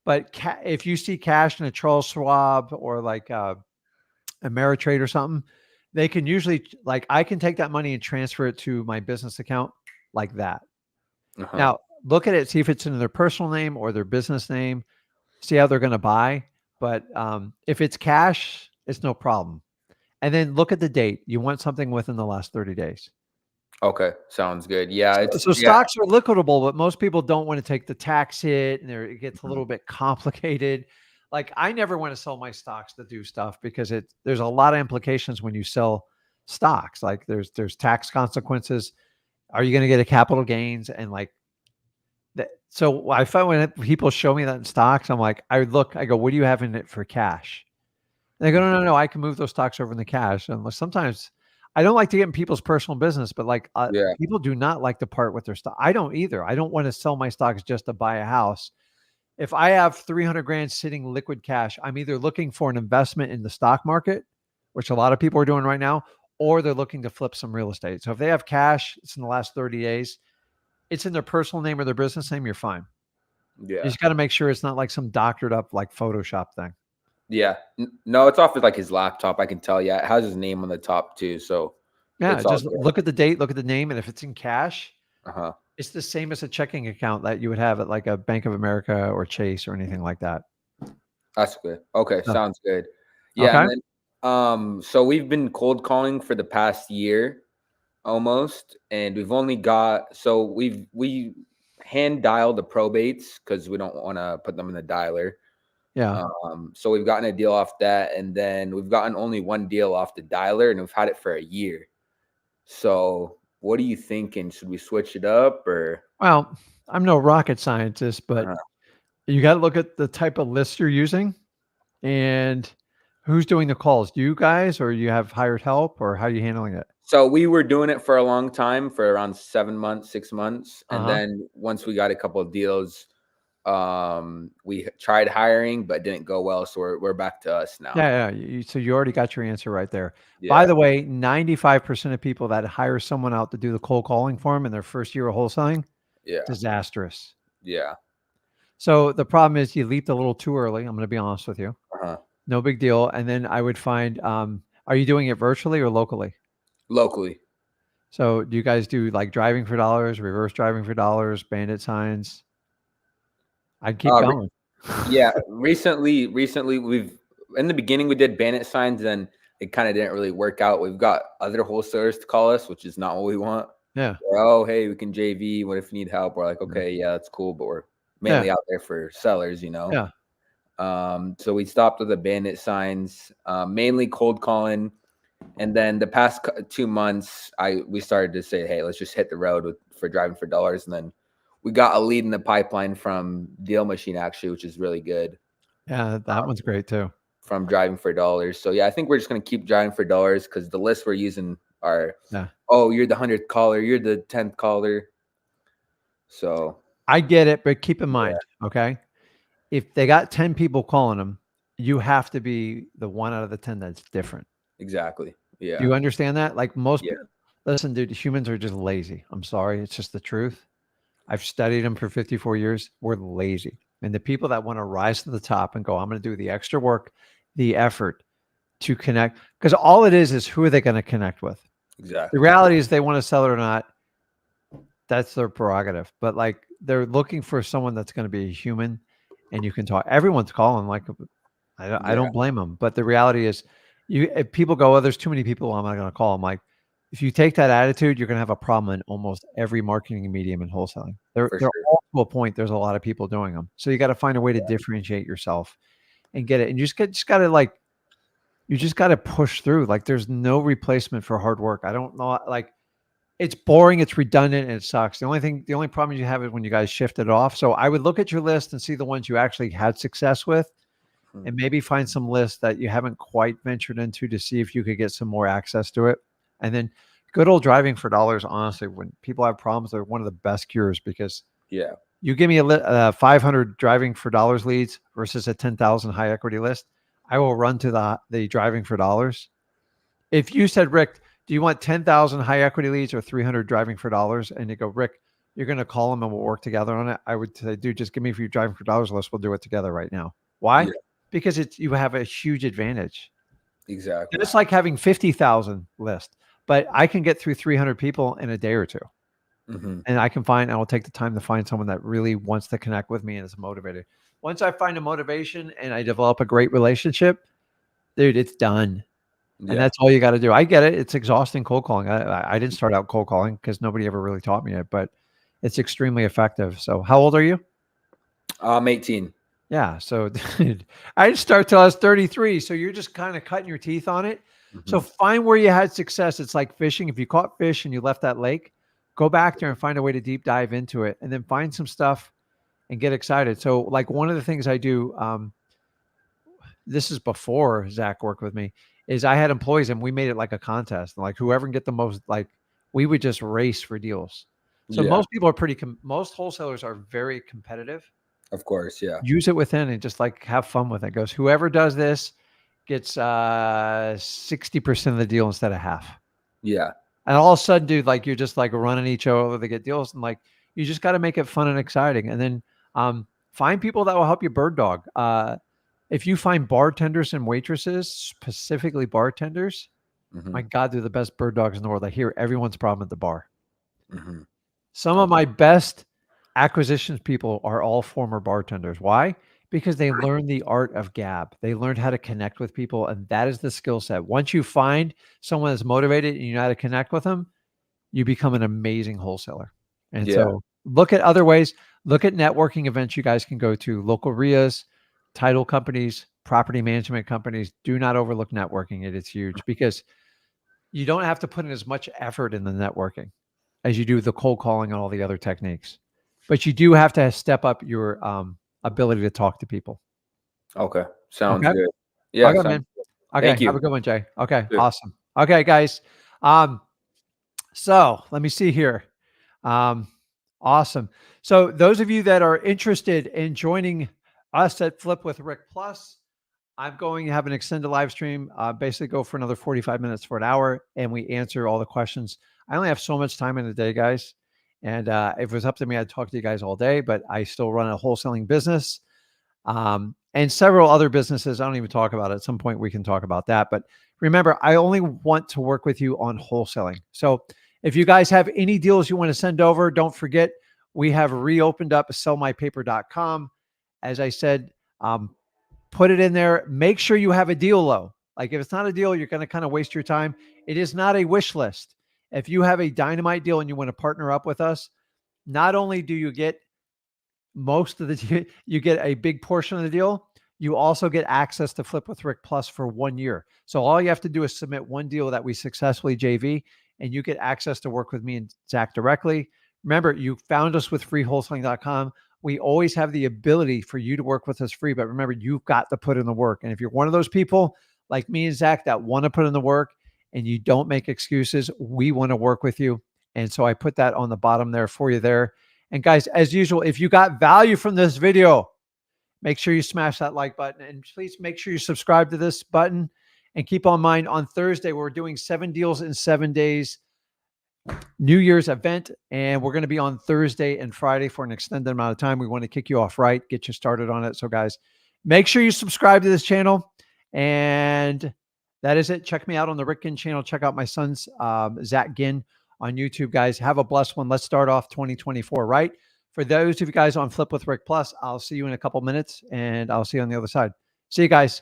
But if you see cash in a Charles Schwab or like a Ameritrade or something, they can usually, like, I can take that money and transfer it to my business account like that. Now, look at it, see if it's in their personal name or their business name, see how they're going to buy. But if it's cash, it's no problem. And then look at the date. You want something within the last 30 days. Okay. Sounds good. Yeah. So stocks are liquidable, but most people don't want to take the tax hit, and it gets a little bit complicated. Like, I never want to sell my stocks to do stuff because there's a lot of implications when you sell stocks. Like there's tax consequences. Are you going to get a capital gains? And like that. So I find when people show me that in stocks, I'm like, I go, what do you have in it for cash? And they go, no, I can move those stocks over in the cash. And sometimes I don't like to get in people's personal business, but like people do not like to part with their stock. I don't either. I don't want to sell my stocks just to buy a house. If I have 300 grand sitting liquid cash, I'm either looking for an investment in the stock market, which a lot of people are doing right now, or they're looking to flip some real estate. So if they have cash, it's in the last 30 days, it's in their personal name or their business name, you're fine. Yeah. You just got to make sure it's not like some doctored up like Photoshop thing. Yeah. No, it's off of like his laptop. I can tell. Yeah. It has his name on the top too. So yeah, just look at the date, look at the name. And if it's in cash, it's the same as a checking account that you would have at like a Bank of America or Chase or anything like that. That's good. Okay. Sounds good. Yeah. Okay. And then, so we've been cold calling for the past year almost, and we've only we hand dial the probates because we don't want to put them in the dialer. Yeah. So we've gotten a deal off that, and then we've gotten only one deal off the dialer, and we've had it for a year. So what are you thinking? Should we switch it up or? Well, I'm no rocket scientist, but you got to look at the type of list you're using and who's doing the calls. Do you guys, or you have hired help, or how are you handling it? So we were doing it for a long time, for around 7 months, 6 months. And then once we got a couple of deals, we tried hiring, but didn't go well. So we're back to us now. Yeah. So you already got your answer right there. Yeah. By the way, 95% of people that hire someone out to do the cold calling for them in their first year of wholesaling, disastrous. Yeah. So the problem is you leaped a little too early. I'm going to be honest with you. No big deal. And then I would find, are you doing it virtually or locally? Locally. So do you guys do like driving for dollars, reverse driving for dollars, bandit signs? I'd keep going. Yeah, recently we've in the beginning we did bandit signs, then it kind of didn't really work out. We've got other wholesalers to call us, which is not what we want. Yeah. Oh, hey, we can JV. What if you need help? We're like, okay, yeah, that's cool, but we're mainly out there for sellers, you know. Yeah. So we stopped with the bandit signs, mainly cold calling, and then the past 2 months, we started to say, hey, let's just hit the road for driving for dollars, and then we got a lead in the pipeline from Deal Machine, actually, which is really good. Yeah, that one's great too. From driving for dollars. So yeah, I think we're just gonna keep driving for dollars because the lists we're using are, oh, you're the 100th caller, you're the 10th caller. So I get it, but keep in mind, okay, if they got 10 people calling them, you have to be the 1 out of the 10 that's different. Exactly. Yeah. Do you understand that? Like most people, listen, dude, humans are just lazy. I'm sorry. It's just the truth. I've studied them for 54 years. We're lazy. And the people that want to rise to the top and go, I'm going to do the extra work, the effort to connect, because all it is who are they going to connect with? Exactly. The reality is they want to sell it or not. That's their prerogative. But like they're looking for someone that's going to be a human and you can talk. Everyone's calling. Like I don't blame them. But the reality is if people go, oh, there's too many people, I'm not going to call them. Like if you take that attitude, you're going to have a problem in almost every marketing medium in wholesaling. They're all to a point. There's a lot of people doing them. So you got to find a way to differentiate yourself and get it. And you just got to like, you just got to push through. Like there's no replacement for hard work. I don't know. Like it's boring. It's redundant and it sucks. The only problem you have is when you guys shift it off. So I would look at your list and see the ones you actually had success with and maybe find some lists that you haven't quite ventured into to see if you could get some more access to it. And then good old driving for dollars. Honestly, when people have problems, they're one of the best cures because you give me a 500 driving for dollars leads versus a 10,000 high equity list. I will run to the driving for dollars. If you said, Rick, do you want 10,000 high equity leads or 300 driving for dollars? And you go, Rick, you're going to call them and we'll work together on it. I would say, dude, just give me a few driving for dollars list. We'll do it together right now. Why? Yeah. Because you have a huge advantage. Exactly. And it's like having 50,000 list, but I can get through 300 people in a day or two. And I will take the time to find someone that really wants to connect with me and is motivated. Once I find a motivation and I develop a great relationship, dude, it's done. And that's all you got to do. I get it. It's exhausting cold calling. I didn't start out cold calling because nobody ever really taught me it, but it's extremely effective. So how old are you? I'm 18. Yeah. So dude, I didn't start till I was 33. So you're just kind of cutting your teeth on it. So find where you had success. It's like fishing. If you caught fish and you left that lake, go back there and find a way to deep dive into it and then find some stuff and get excited. So like one of the things I do, this is before Zach worked with me, is I had employees and we made it like a contest. Like whoever can get the most, like we would just race for deals. So most people are most wholesalers are very competitive. Of course. Yeah. Use it within and just like have fun with it. Goes, whoever does this gets 60% of the deal instead of half. Yeah. And all of a sudden, dude, like you're just like running each other to get deals. And like, you just got to make it fun and exciting. And then find people that will help you bird dog. If you find bartenders and waitresses, specifically bartenders, my God, they're the best bird dogs in the world. I hear everyone's problem at the bar. Some of my best acquisitions people are all former bartenders. Why? Because they learned the art of gab. They learned how to connect with people. And that is the skill set. Once you find someone that's motivated and you know how to connect with them, you become an amazing wholesaler. And so look at other ways. Look at networking events you guys can go to, local RIAs, title companies, property management companies. Do not overlook networking. It is huge because you don't have to put in as much effort in the networking as you do the cold calling and all the other techniques. But you do have to step up your ability to talk to people. Okay. Sounds good. Yeah. Okay, man. Okay. Thank you. Have a good one, Jay. Okay. Good. Awesome. Okay, guys. So let me see here. Awesome. So those of you that are interested in joining us at Flip with Rick Plus, I'm going to have an extended live stream, basically go for another 45 minutes for an hour, and we answer all the questions. I only have so much time in the day, guys. And if it was up to me, I'd talk to you guys all day, but I still run a wholesaling business and several other businesses. I don't even talk about it. At some point, we can talk about that. But remember, I only want to work with you on wholesaling. So if you guys have any deals you want to send over, don't forget, we have reopened up sellmypaper.com. As I said, put it in there. Make sure you have a deal low. Like if it's not a deal, you're going to kind of waste your time. It is not a wish list. If you have a dynamite deal and you want to partner up with us, not only do you get most of the, you get a big portion of the deal, you also get access to Flip with Rick Plus for 1 year. So all you have to do is submit one deal that we successfully JV, and you get access to work with me and Zach directly. Remember, you found us with freewholesaling.com. We always have the ability for you to work with us free, but remember, you've got to put in the work. And if you're one of those people like me and Zach that want to put in the work and you don't make excuses, we want to work with you. And so I put that on the bottom there for you there. And guys, as usual, if you got value from this video, make sure you smash that like button, and please make sure you subscribe to this button. And keep in mind, on Thursday, we're doing 7 deals in 7 days, New Year's event. And we're going to be on Thursday and Friday for an extended amount of time. We want to kick you off right, get you started on it. So guys, make sure you subscribe to this channel. And that is it. Check me out on the Rick Ginn channel. Check out my son's Zach Ginn on YouTube, guys. Have a blessed one. Let's start off 2024 right. For those of you guys on Flip with Rick Plus, I'll see you in a couple minutes, and I'll see you on the other side. See you guys.